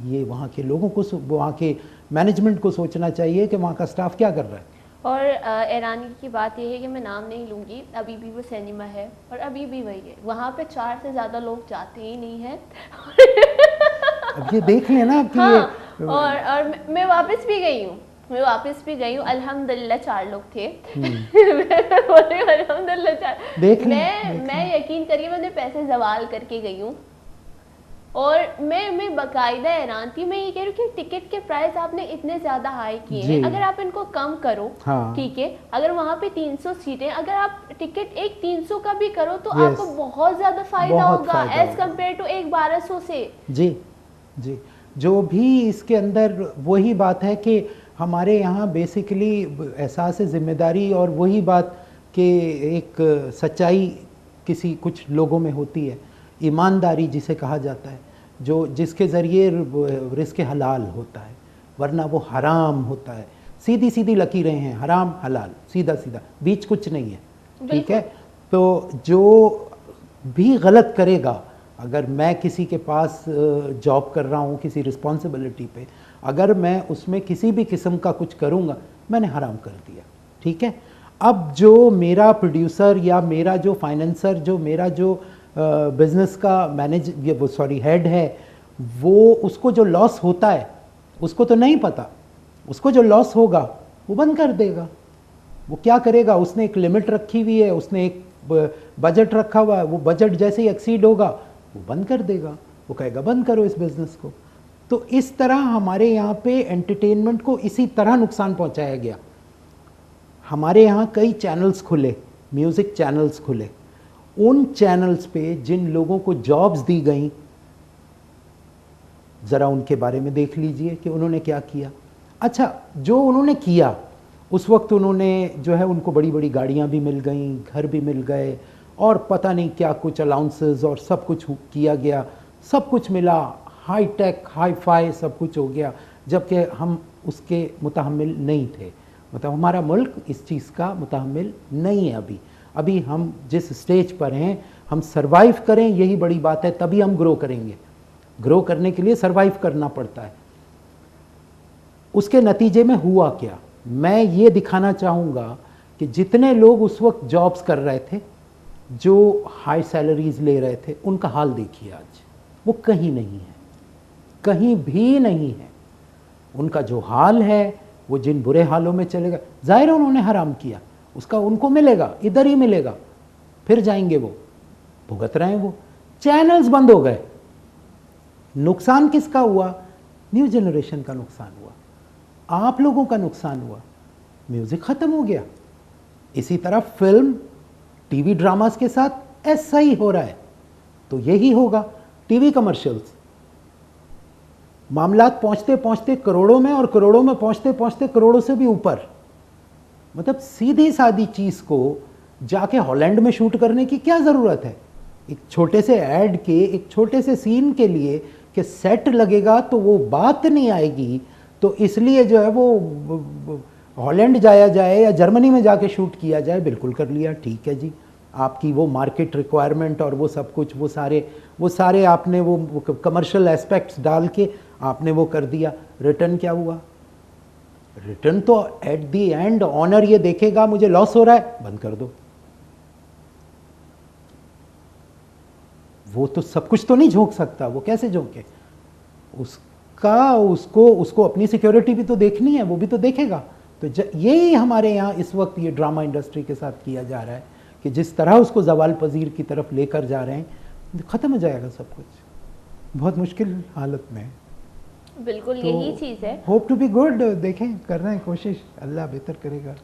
B: ये वहाँ के लोगों को, वहाँ के मैनेजमेंट को सोचना चाहिए कि वहाँ का स्टाफ क्या कर रहा है।
A: और हैरानी की बात यह है कि मैं नाम नहीं लूँगी, अभी भी वो सिनेमा है और अभी भी वही है, वहाँ पे 4 से ज़्यादा लोग जाते ही नहीं हैं।
B: अब ये देख लेना कि
A: हाँ, और मैं वापस भी गई हूँ, अल्हम्दुलिल्लाह 4 लोग थे। मैं बोल रही हूँ अल्हम्दुलिल्लाह 4।
B: देख
A: मैं यकीन करिए मैंने पैसे जवाल करके गई हूँ और मैं बाकायदा हैरान थी। मैं ये कह रही हूँ कि टिकट के प्राइस आपने इतने ज़्यादा हाई किए हैं, अगर आप इनको कम करो,
B: हाँ।
A: ठीक है, अगर वहाँ पे 300 सीटें, अगर आप टिकट एक 300 का भी करो तो आपको बहुत ज़्यादा फायदा होगा एज कम्पेयर टू एक 1200 से।
B: जी जी, जो भी इसके अंदर वही बात है कि हमारे यहाँ बेसिकली एहसास ज़िम्मेदारी और वही बात कि एक सच्चाई किसी कुछ लोगों में होती है, ईमानदारी जिसे कहा जाता है, जो जिसके ज़रिए रिज़्क़ हलाल होता है, वरना वो हराम होता है। सीधी सीधी लकीरें हैं, हराम हलाल, सीधा सीधा, बीच कुछ नहीं है, ठीक है। तो जो भी गलत करेगा, अगर मैं किसी के पास जॉब कर रहा हूँ किसी रिस्पॉन्सिबिलिटी पे, अगर मैं उसमें किसी भी किस्म का कुछ करूँगा, मैंने हराम कर दिया, ठीक है। अब जो मेरा प्रोड्यूसर या मेरा जो फाइनेंसर, जो मेरा जो बिज़नेस का हेड है, वो उसको जो लॉस होता है उसको तो नहीं पता, उसको जो लॉस होगा वो बंद कर देगा। वो क्या करेगा, उसने एक लिमिट रखी हुई है, उसने एक बजट रखा हुआ है, वो बजट जैसे ही एक्सीड होगा वो बंद कर देगा, वो कहेगा बंद करो इस बिज़नेस को। तो इस तरह हमारे यहाँ पे एंटरटेनमेंट को इसी तरह नुकसान पहुँचाया गया। हमारे यहाँ कई चैनल्स खुले, म्यूज़िक चैनल्स खुले, उन चैनल्स पे जिन लोगों को जॉब्स दी गई, ज़रा उनके बारे में देख लीजिए कि उन्होंने क्या किया। अच्छा, जो उन्होंने किया उस वक्त उन्होंने जो है उनको बड़ी बड़ी गाड़ियाँ भी मिल गईं, घर भी मिल गए और पता नहीं क्या कुछ अलाउंसेस और सब कुछ किया गया, सब कुछ मिला, हाई टेक हाई फाई सब कुछ हो गया, जबकि हम उसके मुतहम्मिल नहीं थे। मतलब हमारा मुल्क इस चीज़ का मुतहम्मिल नहीं है। अभी हम जिस स्टेज पर हैं, हम सरवाइव करें यही बड़ी बात है, तभी हम ग्रो करेंगे। ग्रो करने के लिए सरवाइव करना पड़ता है। उसके नतीजे में हुआ क्या, मैं ये दिखाना चाहूँगा कि जितने लोग उस वक्त जॉब्स कर रहे थे, जो हाई सैलरीज ले रहे थे, उनका हाल देखिए आज, वो कहीं नहीं है, कहीं भी नहीं है। उनका जो हाल है वो जिन बुरे हालों में चलेगा, जाहिर है उन्होंने हराम किया, उसका उनको मिलेगा, इधर ही मिलेगा, फिर जाएंगे वो भुगत रहे हैं। वो चैनल्स बंद हो गए, नुकसान किसका हुआ? न्यू जनरेशन का नुकसान हुआ, आप लोगों का नुकसान हुआ, म्यूज़िक ख़त्म हो गया। इसी तरह फिल्म टीवी ड्रामास के साथ ऐसा ही हो रहा है, तो यही होगा। टीवी कमर्शियल्स, मामलात पहुंचते पहुंचते करोड़ों में और करोड़ों में पहुंचते पहुंचते करोड़ों से भी ऊपर। मतलब सीधी सादी चीज़ को जाके हॉलैंड में शूट करने की क्या ज़रूरत है? एक छोटे से ऐड के, एक छोटे से सीन के लिए कि सेट लगेगा तो वो बात नहीं आएगी, तो इसलिए जो है वो हॉलैंड जाया जाए या जर्मनी में जाके शूट किया जाए। बिल्कुल कर लिया, ठीक है जी, आपकी वो मार्केट रिक्वायरमेंट और वो सब कुछ, वो सारे आपने वो कमर्शियल एस्पेक्ट्स डाल के आपने वो कर दिया। रिटर्न क्या हुआ? रिटर्न तो एट दी एंड ऑनर ये देखेगा मुझे लॉस हो रहा है, बंद कर दो। वो तो सब कुछ तो नहीं झोंक सकता, वो कैसे झोंके? उसको अपनी सिक्योरिटी भी तो देखनी है, वो भी तो देखेगा। तो यही हमारे यहाँ इस वक्त ये ड्रामा इंडस्ट्री के साथ किया जा रहा है कि जिस तरह उसको जवाल पजीर की तरफ लेकर जा रहे हैं, ख़त्म हो जाएगा सब कुछ, बहुत मुश्किल हालत में है।
A: बिल्कुल
B: तो
A: यही चीज़ है।
B: होप टू बी गुड, देखें, कर रहे हैं कोशिश, अल्लाह बेहतर करेगा।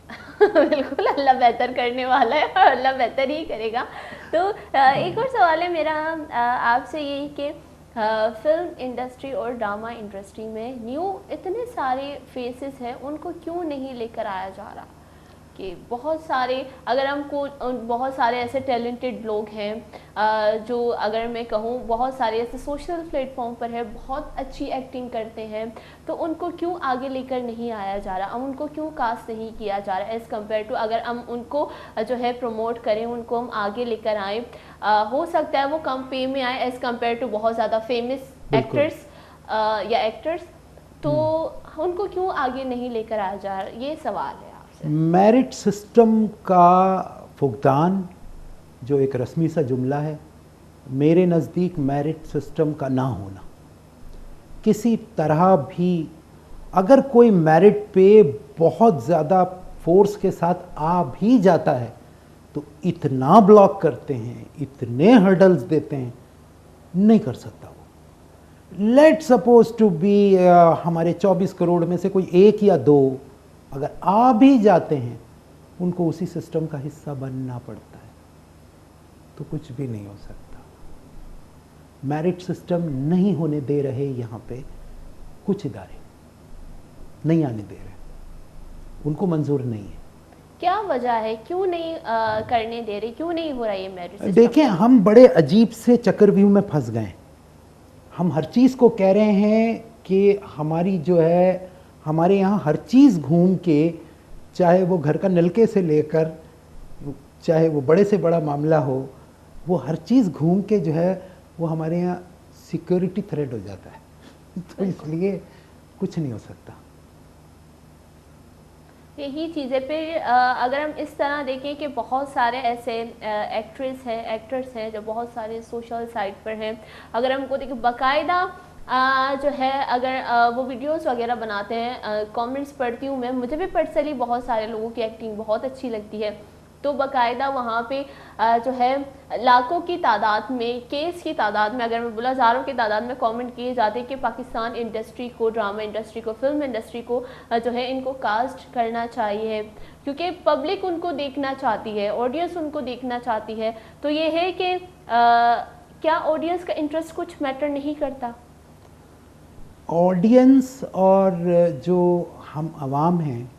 A: बिल्कुल अल्लाह बेहतर करने वाला है और अल्लाह बेहतर ही करेगा। तो एक और सवाल है मेरा आपसे यही कि फिल्म इंडस्ट्री और ड्रामा इंडस्ट्री में न्यू इतने सारे फेसेस हैं, उनको क्यों नहीं लेकर आया जा रहा? कि बहुत सारे, अगर हमको बहुत सारे ऐसे टैलेंटेड लोग हैं जो, अगर मैं कहूँ, बहुत सारे ऐसे सोशल प्लेटफॉर्म पर है, बहुत अच्छी एक्टिंग करते हैं, तो उनको क्यों आगे लेकर नहीं आया जा रहा? हम उनको क्यों कास्ट नहीं किया जा रहा एज़ कम्पेयर टू, अगर हम उनको जो है प्रमोट करें, उनको हम आगे लेकर आएँ, हो सकता है वो कम पे में आए एज़ कम्पेयर टू बहुत ज़्यादा फेमस एक्टर्स या एक्टर्स, तो उनको क्यों आगे नहीं लेकर आया जा रहा? ये सवाल है।
B: मेरिट सिस्टम का फुकदान जो एक रस्मी सा जुमला है, मेरे नज़दीक मेरिट सिस्टम का ना होना, किसी तरह भी अगर कोई मेरिट पे बहुत ज़्यादा फोर्स के साथ आ भी जाता है तो इतना ब्लॉक करते हैं, इतने हर्डल्स देते हैं, नहीं कर सकता वो। लेट सपोज टू बी हमारे 24 करोड़ में से कोई एक या दो अगर आ भी जाते हैं, उनको उसी सिस्टम का हिस्सा बनना पड़ता है, तो कुछ भी नहीं हो सकता। मेरिट सिस्टम नहीं होने दे रहे यहाँ पे कुछ इदारे, नहीं आने दे रहे, उनको मंजूर नहीं है।
A: क्या वजह है, क्यों नहीं करने दे रहे, क्यों नहीं हो रहा ये मेरिट सिस्टम?
B: देखें, हम बड़े अजीब से चक्रव्यूह में फंस गए। हम हर चीज़ को कह रहे हैं कि हमारी जो है, हमारे यहाँ हर चीज़ घूम के, चाहे वो घर का नलके से लेकर, चाहे वो बड़े से बड़ा मामला हो, वो हर चीज़ घूम के जो है वो हमारे यहाँ सिक्योरिटी थ्रेट हो जाता है। तो इसलिए कुछ नहीं हो सकता।
A: यही चीज़ें फिर अगर हम इस तरह देखें कि बहुत सारे ऐसे एक्ट्रेस हैं, एक्टर्स हैं जो बहुत सारे सोशल साइट पर हैं, अगर हमको देखें बाकायदा जो है, अगर वो वीडियोस वगैरह बनाते हैं, कमेंट्स पढ़ती हूँ मैं, मुझे भी पर्सनली बहुत सारे लोगों की एक्टिंग बहुत अच्छी लगती है, तो बाकायदा वहाँ पे जो है लाखों की तादाद में, केस की तादाद में, अगर मैं बोला हज़ारों की तादाद में कमेंट किए जाते हैं कि पाकिस्तान इंडस्ट्री को, ड्रामा इंडस्ट्री को, फिल्म इंडस्ट्री को जो है इनको कास्ट करना चाहिए, क्योंकि पब्लिक उनको देखना चाहती है, ऑडियंस उनको देखना चाहती है। तो ये है कि क्या ऑडियंस का इंटरेस्ट कुछ मैटर नहीं करता?
B: ऑडियंस और जो हम आवाम हैं,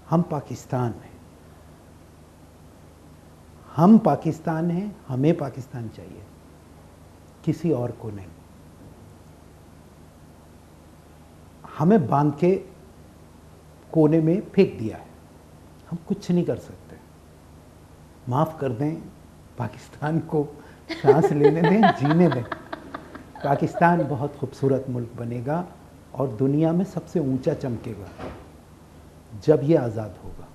B: हम पाकिस्तान हैं, हम पाकिस्तान हैं, हमें पाकिस्तान चाहिए, किसी और को नहीं। हमें बांध के कोने में फेंक दिया है, हम कुछ नहीं कर सकते। माफ़ कर दें, पाकिस्तान को सांस लेने दें, जीने दें। पाकिस्तान बहुत खूबसूरत मुल्क बनेगा और दुनिया में सबसे ऊंचा चमकेगा जब ये आज़ाद होगा।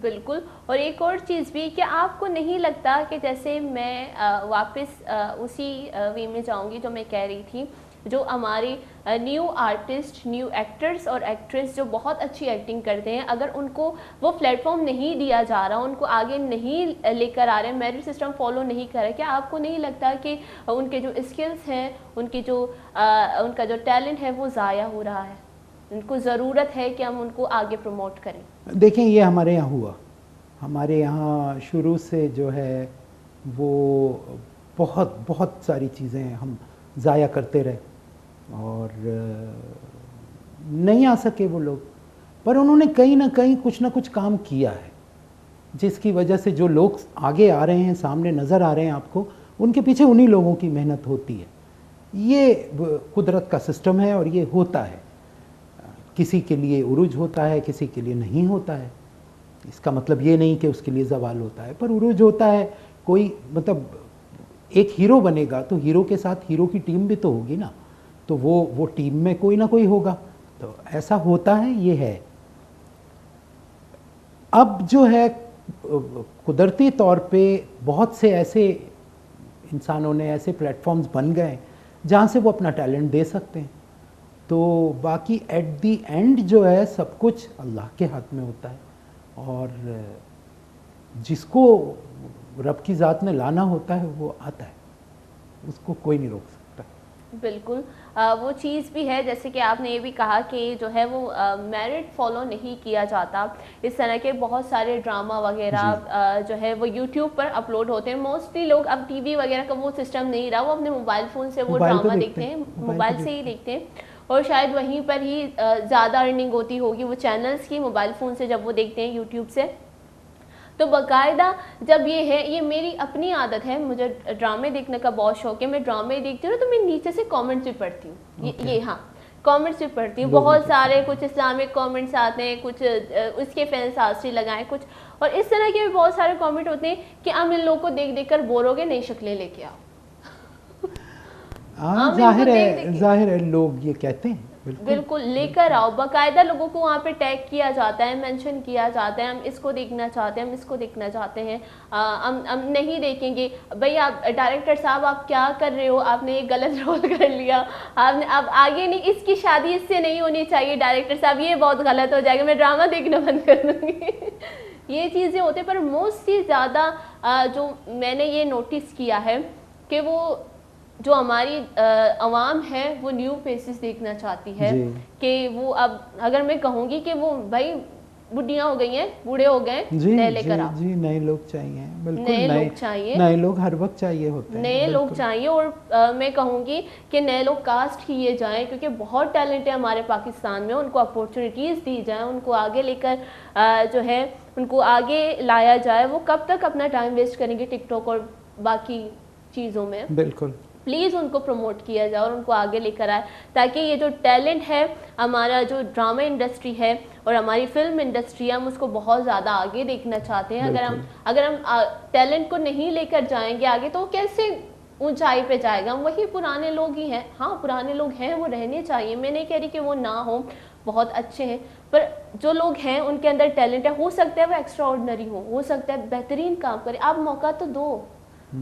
A: बिल्कुल। और एक और चीज़ भी कि आपको नहीं लगता कि, जैसे मैं वापस उसी वे में जाऊंगी जो मैं कह रही थी, जो हमारे न्यू आर्टिस्ट, न्यू एक्टर्स और एक्ट्रेस जो बहुत अच्छी एक्टिंग करते हैं, अगर उनको वो प्लेटफॉर्म नहीं दिया जा रहा, उनको आगे नहीं लेकर आ रहे, मेरिट सिस्टम फॉलो नहीं कर रहे, क्या आपको नहीं लगता कि उनके जो स्किल्स हैं, उनकी जो उनका जो टैलेंट है वो ज़ाया हो रहा है? उनको ज़रूरत है कि हम उनको आगे प्रमोट करें।
B: देखें, ये हमारे यहाँ हुआ, हमारे यहाँ शुरू से जो है वो बहुत बहुत सारी चीज़ें हम ज़ाया करते रहे और नहीं आ सके वो लोग, पर उन्होंने कहीं ना कहीं कुछ ना कुछ काम किया है, जिसकी वजह से जो लोग आगे आ रहे हैं, सामने नज़र आ रहे हैं आपको, उनके पीछे उन्हीं लोगों की मेहनत होती है। ये कुदरत का सिस्टम है और ये होता है। किसी के लिए उरूज होता है, किसी के लिए नहीं होता है। इसका मतलब ये नहीं कि उसके लिए ज़वाल होता है, पर उरूज होता है। कोई मतलब एक हीरो बनेगा तो हीरो के साथ हीरो की टीम भी तो होगी ना, तो वो टीम में कोई ना कोई होगा, तो ऐसा होता है, ये है। अब जो है कुदरती तौर पे बहुत से ऐसे इंसानों ने, ऐसे प्लेटफॉर्म्स बन गए जहाँ से वो अपना टैलेंट दे सकते हैं। तो बाकी एट दी एंड जो है सब कुछ अल्लाह के हाथ में होता है, और जिसको रब की ज़ात में लाना होता है वो आता है, उसको कोई नहीं रोक सकता।
A: बिल्कुल। वो चीज़ भी है, जैसे कि आपने ये भी कहा कि जो है वो मेरिट फॉलो नहीं किया जाता। इस तरह के बहुत सारे ड्रामा वगैरह जो है वो यूट्यूब पर अपलोड होते हैं। मोस्टली लोग अब टीवी वगैरह का वो सिस्टम नहीं रहा, वो अपने मोबाइल फ़ोन से वो
B: मोबाइल पे
A: ड्रामा
B: देखते
A: देखते
B: हैं,
A: हैं,
B: मोबाइल
A: मोबाइल
B: पे
A: से ही देखते हैं, और शायद वहीं पर ही ज़्यादा अर्निंग होती होगी वो चैनल्स की, मोबाइल फ़ोन से जब वो देखते हैं यूट्यूब से। तो बाकायदा जब ये है, ये मेरी अपनी आदत है, मुझे ड्रामे देखने का बहुत शौक है। मैं ड्रामे देखती हूँ तो मैं नीचे से कमेंट्स भी पढ़ती हूँ। ये हाँ, कमेंट्स भी पढ़ती हूँ। बहुत सारे कुछ इस्लामिक कमेंट्स आते हैं, कुछ उसके फैंस आश्री लगाएं कुछ, और इस तरह के भी बहुत सारे कमेंट होते हैं कि हम इन लोगों को देख देख कर बोर हो गए, नई शक्लें लेके आओ।
B: हाँ, जाहिर है लोग ये कहते हैं।
A: बिल्कुल लेकर आओ, बाकायदा लोगों को वहाँ पे टैग किया जाता है, मेंशन किया जाता है, हम इसको देखना चाहते हैं, हम इसको देखना चाहते हैं, हम नहीं देखेंगे। भाई आप डायरेक्टर साहब आप क्या कर रहे हो, आपने एक गलत रोल कर लिया, आपने अब आगे नहीं, इसकी शादी इससे नहीं होनी चाहिए डायरेक्टर साहब, ये बहुत गलत हो जाएगा, मैं ड्रामा देखना बंद कर दूँगी। ये चीज़ें होती, पर मोस्टली ज़्यादा जो मैंने ये नोटिस किया है कि वो जो हमारी आवाम है वो न्यू फेसेस देखना चाहती है, कि वो अब अगर मैं कहूँगी कि वो भाई बुढ़ियाँ हो गई हैं, बूढ़े हो गए, नए लेकर आओ।
B: जी, नए लोग चाहिए, बिल्कुल
A: नए लोग चाहिए,
B: नए लोग हर वक्त चाहिए होते हैं,
A: नए लोग चाहिए। और मैं कहूँगी कि नए लोग कास्ट किए जाएं, क्योंकि बहुत टैलेंट है हमारे पाकिस्तान में, उनको अपॉर्चुनिटीज़ दी जाएं, उनको आगे लेकर जो है उनको आगे लाया जाए। वो कब तक अपना टाइम वेस्ट करेंगे टिकटॉक और बाकी चीज़ों में?
B: बिल्कुल,
A: प्लीज़ उनको प्रमोट किया जाए और उनको आगे लेकर आए, ताकि ये जो टैलेंट है हमारा, जो ड्रामा इंडस्ट्री है और हमारी फिल्म इंडस्ट्री है, हम उसको बहुत ज़्यादा आगे देखना चाहते हैं। अगर हम टैलेंट को नहीं लेकर जाएंगे आगे, तो कैसे ऊंचाई पे जाएगा? हम वही पुराने लोग ही हैं। हाँ, पुराने लोग हैं, वो रहने चाहिए, मैं नहीं कह रही कि वो ना हो, बहुत अच्छे हैं, पर जो लोग हैं उनके अंदर टैलेंट है, हो सकता है वो एक्स्ट्रा ऑर्डिनरी हो सकता है बेहतरीन काम करे। आप मौका तो दो,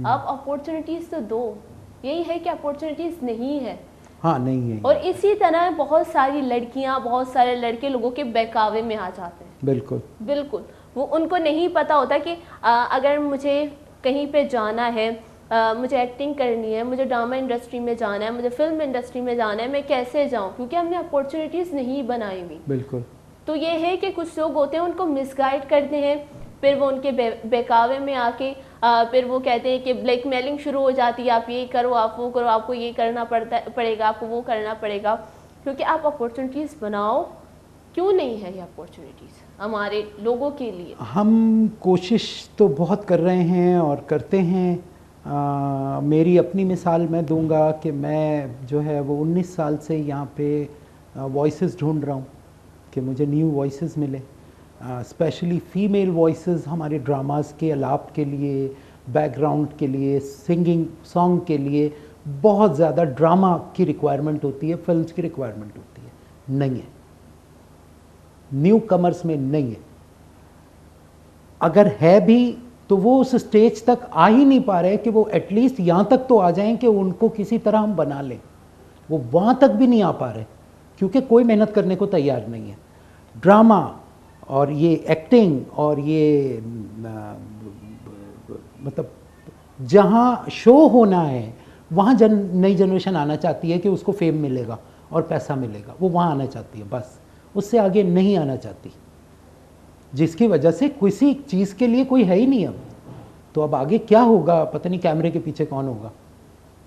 A: आप अपॉर्चुनिटीज़ तो दो। यही है कि अपॉर्चुनिटीज़ नहीं है।
B: हाँ, नहीं है।
A: और इसी तरह बहुत सारी लड़कियां, बहुत सारे लड़के लोगों के बहकावे में आ जाते हैं। बिल्कुल वो उनको नहीं पता होता कि अगर मुझे कहीं पे जाना है, मुझे एक्टिंग करनी है, मुझे ड्रामा इंडस्ट्री में जाना है, मुझे फिल्म इंडस्ट्री में जाना है, मैं कैसे जाऊं, क्योंकि हमने अपॉर्चुनिटीज़ नहीं बनाई हुई।
B: बिल्कुल।
A: तो ये है कि कुछ लोग होते हैं उनको मिसगाइड करते हैं, फिर वो उनके बहकावे में आके फिर वो कहते हैं कि ब्लैकमेलिंग शुरू हो जाती है, आप ये करो, आप वो करो, आपको ये करना पड़ेगा, आपको वो करना पड़ेगा, क्योंकि आप अपॉर्चुनिटीज़ बनाओ। क्यों नहीं है ये अपॉर्चुनिटीज़ हमारे लोगों के लिए?
B: हम कोशिश तो बहुत कर रहे हैं और करते हैं। मेरी अपनी मिसाल मैं दूंगा कि मैं जो है वो 19 साल से यहाँ पे वॉइसेस ढूंढ रहा हूँ कि मुझे न्यू वॉइसेस मिले, स्पेशली फीमेल वॉइसेस हमारे ड्रामास के अलाप के लिए, बैकग्राउंड के लिए, सिंगिंग सॉन्ग के लिए बहुत ज़्यादा ड्रामा की रिक्वायरमेंट होती है, फिल्म्स की रिक्वायरमेंट होती है, नहीं है, न्यू कमर्स में नहीं है। अगर है भी तो वो उस स्टेज तक आ ही नहीं पा रहे कि वो एटलीस्ट यहाँ तक तो आ जाएं कि उनको किसी तरह हम बना लें। वो वहाँ तक भी नहीं आ पा रहे क्योंकि कोई मेहनत करने को तैयार नहीं है। ड्रामा और ये एक्टिंग और ये मतलब जहाँ शो होना है वहाँ नई जनरेशन आना चाहती है कि उसको फेम मिलेगा और पैसा मिलेगा, वो वहाँ आना चाहती है, बस उससे आगे नहीं आना चाहती, जिसकी वजह से किसी चीज़ के लिए कोई है ही नहीं अब। तो अब आगे क्या होगा पता नहीं, कैमरे के पीछे कौन होगा,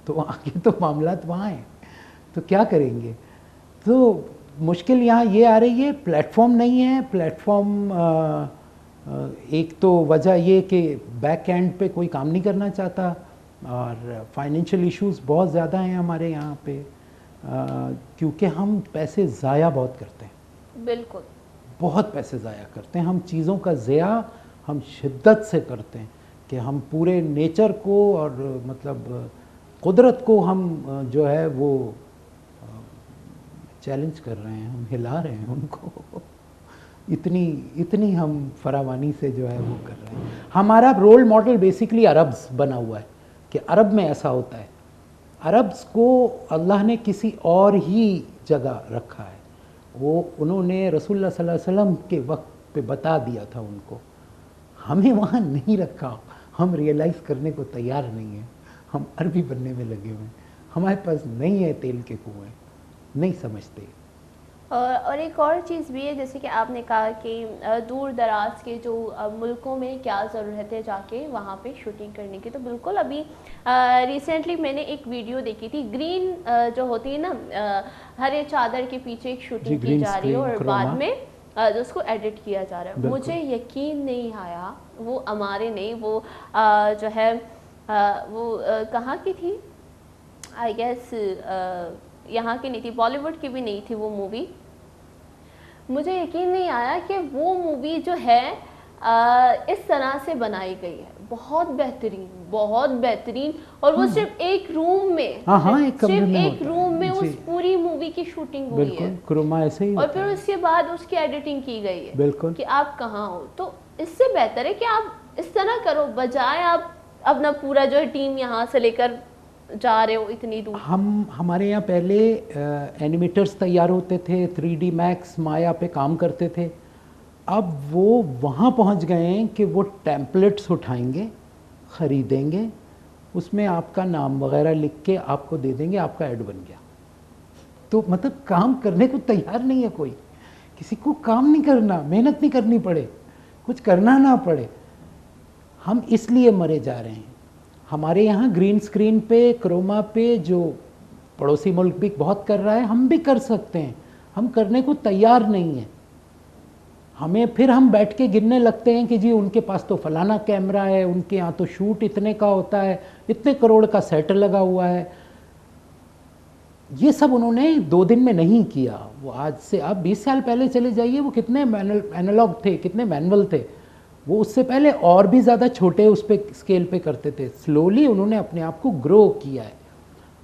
B: तो आगे तो मामला वहाँ है, तो क्या करेंगे। तो मुश्किल यहाँ ये आ रही है, प्लेटफॉर्म नहीं है। प्लेटफॉर्म एक तो वजह ये कि बैक एंड पे कोई काम नहीं करना चाहता और फाइनेंशियल इश्यूज बहुत ज़्यादा हैं हमारे यहाँ पे, क्योंकि हम पैसे ज़ाया बहुत करते हैं।
A: बिल्कुल, बहुत
B: पैसे ज़ाया करते हैं हम, चीज़ों का ज़िया हम शिद्दत से करते हैं कि हम पूरे नेचर को और मतलब कुदरत को हम जो है वो चैलेंज कर रहे हैं, हम हिला रहे हैं उनको इतनी हम फरावानी से जो है वो कर रहे हैं। हमारा रोल मॉडल बेसिकली अरब्स बना हुआ है कि अरब में ऐसा होता है। अरब्स को अल्लाह ने किसी और ही जगह रखा है, वो उन्होंने रसूलुल्लाह सल्लल्लाहु अलैहि वसल्लम के वक्त पे बता दिया था उनको। हमें वहाँ नहीं रखा, हम रियलाइज़ करने को तैयार नहीं हैं, हम अरबी बनने में लगे हुए हैं, हमारे पास नहीं है तेल के कुएँ, नहीं समझते।
A: और एक और चीज़ भी है, जैसे कि आपने कहा कि दूर दराज के जो मुल्कों में क्या ज़रूरत है जाके वहाँ पे शूटिंग करने की, तो बिल्कुल अभी रिसेंटली मैंने एक वीडियो देखी थी, ग्रीन जो होती है ना, हरे चादर के पीछे एक शूटिंग की
B: ग्रीन
A: जा रही है
B: स्क्रीन,
A: और बाद में जो उसको एडिट किया जा रहा है।
B: बिल्कुल।
A: मुझे यकीन नहीं आया, वो हमारे नहीं, वो जो है वो कहाँ की थी, आई गेस यहाँ की नहीं थी, बॉलीवुड की भी नहीं थी वो मूवी। मुझे यकीन नहीं आया कि वो मूवी जो है इस तरह से बनाई गई है, बहुत बेहतरीन, बहुत बेहतरीन। और वो सिर्फ एक रूम में,
B: हाँ, एक कमरे
A: सिर्फ
B: में
A: एक
B: होता है।
A: रूम में
B: जी।
A: उस पूरी मूवी की शूटिंग हुई है।
B: बिल्कुल, क्रोमा ऐसे ही
A: और
B: होता
A: फिर
B: है।
A: उसके बाद उसकी एडिटिंग की गई है
B: बिल्कुल।
A: कि आप कहाँ हो। तो इससे बेहतर है कि आप इस तरह करो, बजाय आप अपना पूरा जो है टीम यहाँ से लेकर जा रहे हो इतनी दूर।
B: हमारे यहाँ पहले एनिमेटर्स तैयार होते थे, 3D मैक्स माया पे काम करते थे। अब वो वहाँ पहुँच गए हैं कि वो टेम्पलेट्स उठाएंगे, ख़रीदेंगे, उसमें आपका नाम वगैरह लिख के आपको दे देंगे, आपका ऐड बन गया। तो मतलब काम करने को तैयार नहीं है कोई, किसी को काम नहीं करना, मेहनत नहीं करनी पड़े, कुछ करना ना पड़े। हम इसलिए मरे जा रहे हैं। हमारे यहाँ ग्रीन स्क्रीन पे, क्रोमा पे जो पड़ोसी मुल्क भी बहुत कर रहा है, हम भी कर सकते हैं, हम करने को तैयार नहीं हैं। हमें फिर हम बैठ के गिनने लगते हैं कि जी उनके पास तो फलाना कैमरा है, उनके यहाँ तो शूट इतने का होता है, इतने करोड़ का सेट लगा हुआ है। ये सब उन्होंने 2 दिन में नहीं किया। वो आज से आप 20 साल पहले चले जाइए, वो कितने एनालॉग थे, कितने मैनुअल थे। वो उससे पहले और भी ज़्यादा छोटे उस पे स्केल पे करते थे। स्लोली उन्होंने अपने आप को ग्रो किया है।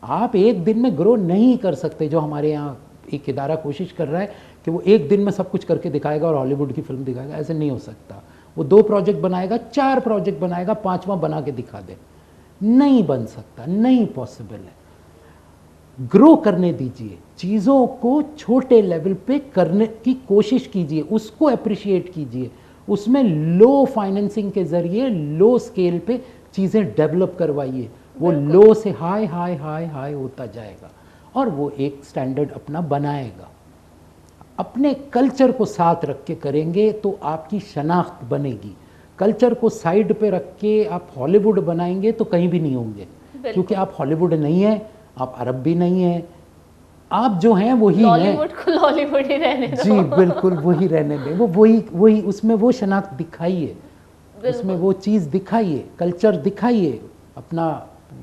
B: आप एक दिन में ग्रो नहीं कर सकते। जो हमारे यहाँ एक इदारा कोशिश कर रहा है कि वो एक दिन में सब कुछ करके दिखाएगा और हॉलीवुड की फिल्म दिखाएगा, ऐसे नहीं हो सकता। वो 2 प्रोजेक्ट बनाएगा, 4 प्रोजेक्ट बनाएगा, 5वां बना के दिखा दे, नहीं बन सकता, नहीं पॉसिबल है। ग्रो करने दीजिए, चीज़ों को छोटे लेवल पे करने की कोशिश कीजिए, उसको अप्रिशिएट कीजिए, उसमें लो फाइनेंसिंग के ज़रिए लो स्केल पे चीज़ें डेवलप करवाइए। वो लो से हाई हाई हाई हाई होता जाएगा और वो एक स्टैंडर्ड अपना बनाएगा। अपने कल्चर को साथ रख के करेंगे तो आपकी शनाख्त बनेगी। कल्चर को साइड पे रख के आप हॉलीवुड बनाएंगे तो कहीं भी नहीं होंगे, क्योंकि आप हॉलीवुड नहीं है, आप अरब भी नहीं है, आप जो हैं वही हैं।
A: लॉलीवुड को लॉलीवुड ही रहने दो।
B: जी बिल्कुल, वही रहने दें। वो वही उसमें वो शनाख्त दिखाइए, उसमें वो चीज़ दिखाइए, कल्चर दिखाइए,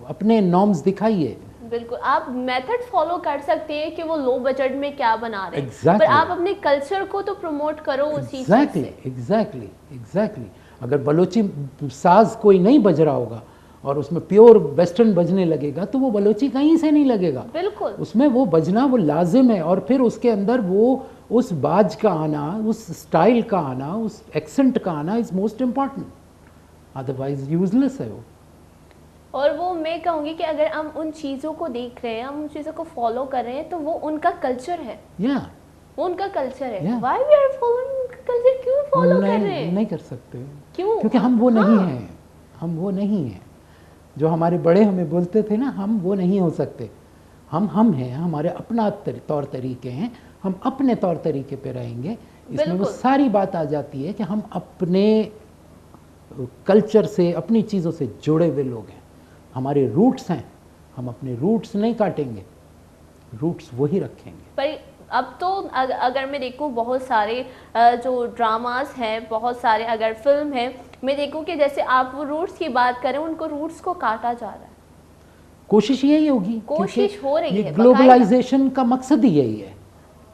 B: अपने नॉर्म्स दिखाइए।
A: बिल्कुल, आप मेथड फॉलो कर सकते हैं कि वो लो बजट में क्या बना रहे हैं।
B: Exactly.
A: पर आप अपने कल्चर को तो प्रमोट करो उसी चीज़ से।
B: एग्जैक्टली। अगर बलोची साज कोई नहीं बज रहा होगा और उसमें प्योर वेस्टर्न बजने लगेगा तो वो बलोची कहीं से नहीं लगेगा।
A: बिल्कुल,
B: उसमें वो बजना वो लाजिम है, और फिर उसके अंदर वो उस बाज का आना, उस स्टाइल का आना, उस एक्सेंट का आना is most important, otherwise useless है वो।
A: और वो मैं कहूँगी कि अगर हम उन चीज़ों को देख रहे हैं, हम उन चीज़ों को फॉलो कर रहे हैं, तो वो उनका कल्चर है। वो उनका कल्चर है। Why we are following culture? क्यों फॉलो कर रहे हैं?
B: नहीं कर सकते,
A: क्यों?
B: क्योंकि हम वो नहीं हैं। हम वो नहीं हैं। जो हमारे बड़े हमें बोलते थे ना, हम वो नहीं हो सकते। हम हैं, हमारे अपना तौर तरीके हैं, हम अपने तौर तरीके पे रहेंगे। इसमें वो सारी बात आ जाती है कि हम अपने कल्चर से, अपनी चीज़ों से जुड़े हुए लोग हैं। हमारे रूट्स हैं, हम अपने रूट्स नहीं काटेंगे, रूट्स वही रखेंगे।
A: पर अब तो अगर मैं देखूँ बहुत सारे जो ड्रामास हैं, बहुत सारे अगर फिल्म है, मैं देखूँ कि जैसे आप वो रूट्स की बात करें, उनको रूट्स को काटा जा रहा है।
B: कोशिश यही होगी,
A: कोशिश हो रही है।
B: ग्लोबलाइजेशन का मकसद ही यही है।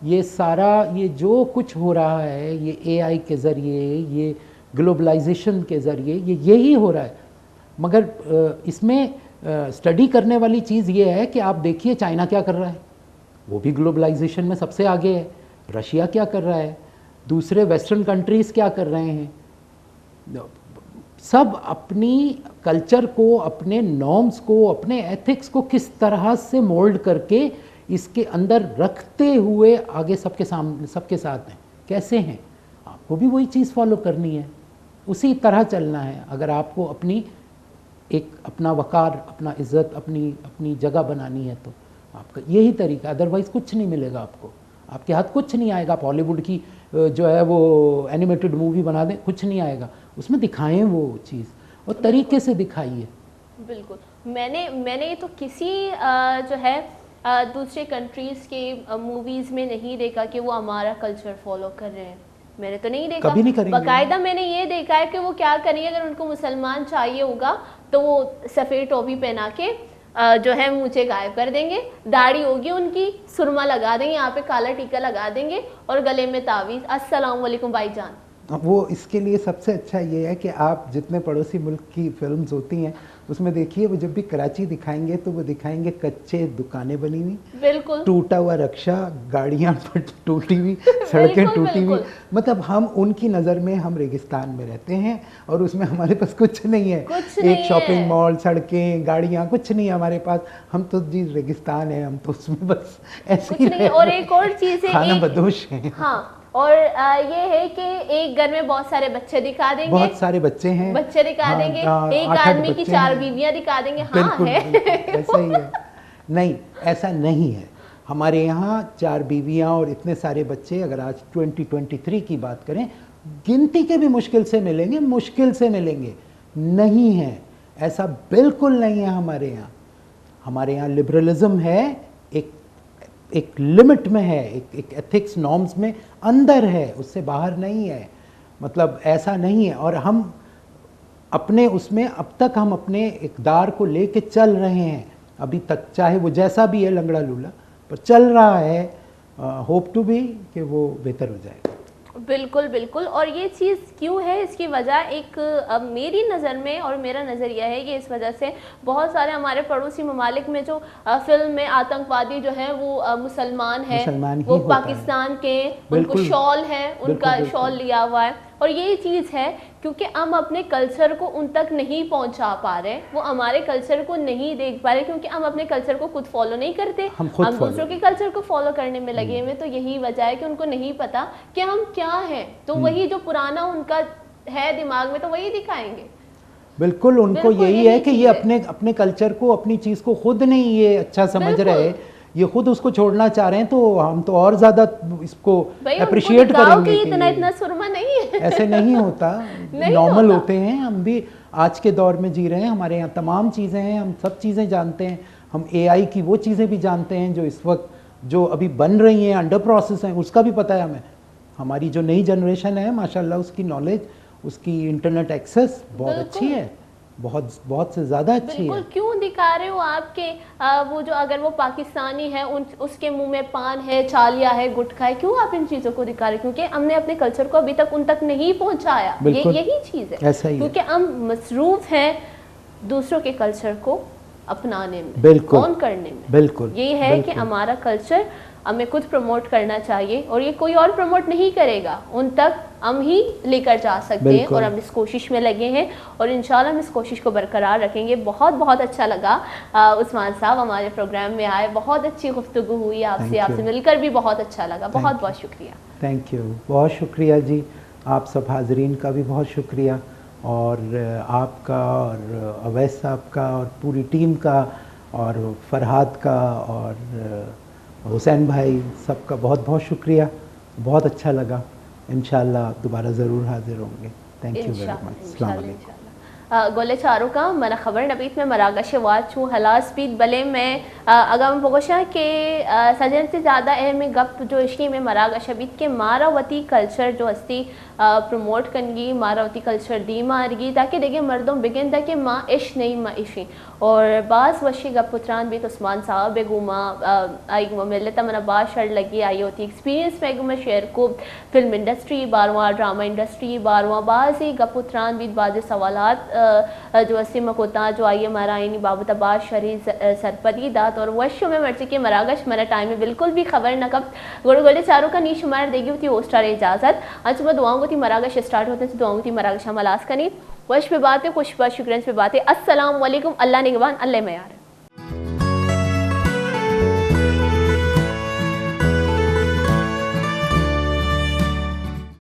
B: ये सारा, ये जो कुछ हो रहा है, ये AI के ज़रिए, ये ग्लोबलाइजेशन के ज़रिए, ये यही हो रहा है। मगर इसमें स्टडी करने वाली चीज़ ये है कि आप देखिए चाइना क्या कर रहा है, वो भी ग्लोबलाइजेशन में सबसे आगे है। रशिया क्या कर रहा है, दूसरे वेस्टर्न कंट्रीज़ क्या कर रहे हैं, सब अपनी कल्चर को, अपने नॉर्म्स को, अपने एथिक्स को किस तरह से मोल्ड करके इसके अंदर रखते हुए आगे सबके सामने, सबके साथ हैं, कैसे हैं। आपको भी वही चीज़ फॉलो करनी है, उसी तरह चलना है। अगर आपको अपनी एक अपना वकार, अपना इज़्ज़त, अपनी जगह बनानी है तो आपका यही तरीका, अदरवाइज़ कुछ नहीं मिलेगा आपको, आपके हाथ कुछ नहीं आएगा। आप हॉलीवुड की जो है वो एनिमेटेड मूवी बना दें, कुछ नहीं आएगा, उसमें दिखाएं वो चीज़ और तरीके से दिखाइए।
A: बिल्कुल, मैंने तो किसी जो है दूसरे कंट्रीज़ के मूवीज़ में नहीं देखा कि वो हमारा कल्चर फॉलो कर रहे हैं। मैंने तो नहीं देखा,
B: कभी नहीं करेंगे।
A: बाकायदा मैंने ये देखा है कि वो क्या करेंगे, अगर उनको मुसलमान चाहिए होगा तो वो सफ़ेद टोपी पहना के जो है मुझे गायब कर देंगे, दाढ़ी होगी उनकी, सुरमा लगा देंगे, यहाँ पे काला टीका लगा देंगे और गले में तावीज़, अस्सलाम वालेकुम भाईजान।
B: वो इसके लिए सबसे अच्छा ये है कि आप जितने पड़ोसी मुल्क की फिल्म्स होती हैं उसमें देखिए, वो जब भी कराची दिखाएंगे तो वो दिखाएंगे कच्चे दुकानें बनी हुई,
A: बिल्कुल,
B: टूटा हुआ रक्षा, गाड़ियाँ टूटी हुई, सड़कें टूटी हुई। मतलब हम उनकी नज़र में हम रेगिस्तान में रहते हैं और उसमें हमारे पास कुछ नहीं है, एक शॉपिंग मॉल, सड़कें, गाड़ियाँ, कुछ नहीं है हमारे पास। हम तो जी रेगिस्तान है, हम तो उसमें बस ऐसे ही
A: नहीं। और एक और चीज़ है,
B: खाना बदोश है।
A: हाँ, और ये है कि एक घर में बहुत सारे बच्चे दिखा देंगे,
B: बहुत सारे बच्चे हैं,
A: बच्चे दिखा देंगे, एक आदमी की 4 बीवियां दिखा देंगे। हाँ
B: बिल्कुल,
A: है
B: बिल्कुल, ऐसा ही है। नहीं, ऐसा नहीं है। हमारे यहाँ 4 बीवियां और इतने सारे बच्चे, अगर आज 2023 की बात करें, गिनती के भी मुश्किल से मिलेंगे, मुश्किल से मिलेंगे। नहीं है, ऐसा बिल्कुल नहीं है हमारे यहाँ। हमारे यहाँ लिबरलिज्म है, एक लिमिट में है, एक एथिक्स नॉर्म्स में अंदर है, उससे बाहर नहीं है। मतलब ऐसा नहीं है। और हम अपने उसमें अब तक हम अपने इक़दार को लेके चल रहे हैं अभी तक, चाहे वो जैसा भी है लंगड़ा लूला, पर चल रहा है। होप टू बी कि वो बेहतर हो जाएगा।
A: बिल्कुल बिल्कुल। और ये चीज़ क्यों है, इसकी वजह एक मेरी नज़र में और मेरा नज़रिया है कि इस वजह से बहुत सारे हमारे पड़ोसी ममालिक में जो फिल्म में आतंकवादी जो है वो मुसलमान है, वो पाकिस्तान के, उनको शॉल है, उनका शॉल लिया हुआ है। और यही चीज़ है क्योंकि हम अपने कल्चर को उन तक नहीं पहुंचा पा रहे, वो हमारे कल्चर को नहीं देख पा रहे, क्योंकि हम अपने कल्चर को खुद फॉलो नहीं करते, हम दूसरों के कल्चर को फॉलो करने में लगे हुए। तो यही वजह है कि उनको नहीं पता कि हम क्या हैं, तो वही जो पुराना उनका है दिमाग में, तो वही दिखाएंगे।
B: बिल्कुल, उनको यही है कि ये अपने कल्चर को, अपनी चीज़ को खुद नहीं ये अच्छा समझ रहे, ये खुद उसको छोड़ना चाह रहे हैं। तो हम तो और ज़्यादा इसको अप्रिशिएट करेंगे कि
A: इतना सुरमा नहीं है।
B: ऐसे नहीं होता, नॉर्मल होते हैं। हम भी आज के दौर में जी रहे हैं, हमारे यहाँ तमाम चीज़ें हैं, हम सब चीज़ें जानते हैं। हम AI की वो चीज़ें भी जानते हैं जो इस वक्त जो अभी बन रही हैं, अंडर प्रोसेस हैं, उसका भी पता है हमें। हमारी जो नई जनरेशन है माशाल्लाह, उसकी नॉलेज, उसकी इंटरनेट एक्सेस बहुत अच्छी है, बहुत से ज़्यादा अच्छी है।
A: क्यों दिखा रहे हो आपके वो जो, अगर वो पाकिस्तानी है, उसके मुंह में पान है, चालिया है, गुटखा है, क्यों आप इन चीज़ों को दिखा रहे हो? क्योंकि हमने अपने कल्चर को अभी तक उन तक नहीं पहुंचाया। यही चीज़ है,
B: ऐसा ही
A: क्योंकि हम मसरूफ हैं दूसरों के कल्चर को अपनाने में,
B: बिल्कुल,
A: ऑन करने में।
B: बिल्कुल,
A: ये है कि हमारा कल्चर हमें खुद प्रमोट करना चाहिए और ये कोई और प्रमोट नहीं करेगा, उन तक हम ही लेकर जा सकते हैं। और हम इस कोशिश में लगे हैं और इंशाल्लाह हम इस कोशिश को बरकरार रखेंगे। बहुत बहुत अच्छा लगा उस्मान साहब हमारे प्रोग्राम में आए, बहुत अच्छी गुफ्तगू हुई आपसे मिलकर भी बहुत अच्छा लगा। बहुत बहुत शुक्रिया।
B: थैंक यू, बहुत शुक्रिया जी। आप सब हाजरीन का भी बहुत शुक्रिया, और आपका और अवैस साहब का और पूरी टीम का और फरहाद का और हुसैन भाई, सबका बहुत बहुत शुक्रिया। बहुत अच्छा लगा। इंशाल्लाह दोबारा ज़रूर हाजिर होंगे। Thank you very much. अस्सलाम वालेकुम।
A: गोले चारों का मन खबर नबीत में मरागश वाचू हलास बीत बले में अगम बगोशा के सजन से ज़्यादा अहम गप जो इश्की में मरागश बीत के मारावती कल्चर जो हस्ती प्रमोट करेंगी, मारावती कल्चर दी मारगी, ताकि देखे मर्दों बिगिन ताकि माँ इश नहीं माँ इशी। और बास वशी गप पुत्रान भी उस्मान साहब बेगुमा आई गुमा मिलत मना बात शर्ट लगी आई होती एक्सपीरियंस में गुमा शेयर को फिल्म इंडस्ट्री बारवा, ड्रामा इंडस्ट्री बारवा, बाज ही गप पुत्रान भी बाज सवालात जो असीम कोता जो आई हमारा आईनी बाबू तबाज शरी सरपदी दात और वशो में मर्जी के मरागश मरा टाइम में बिल्कुल भी खबर न कब गोड़े गोड़े चारों का नीच मार देगी होती होस्टार इजाज़त। आज सुबह दुआओं को थी मरागश स्टार्ट होते हैं, दुआओं थी मरागश हम अलास कनी वश पे बातें, खुश शुक्रन पे बातें। अस्सलाम वालेकुम, अल्लाह निगहबान, अल्लाह मयार।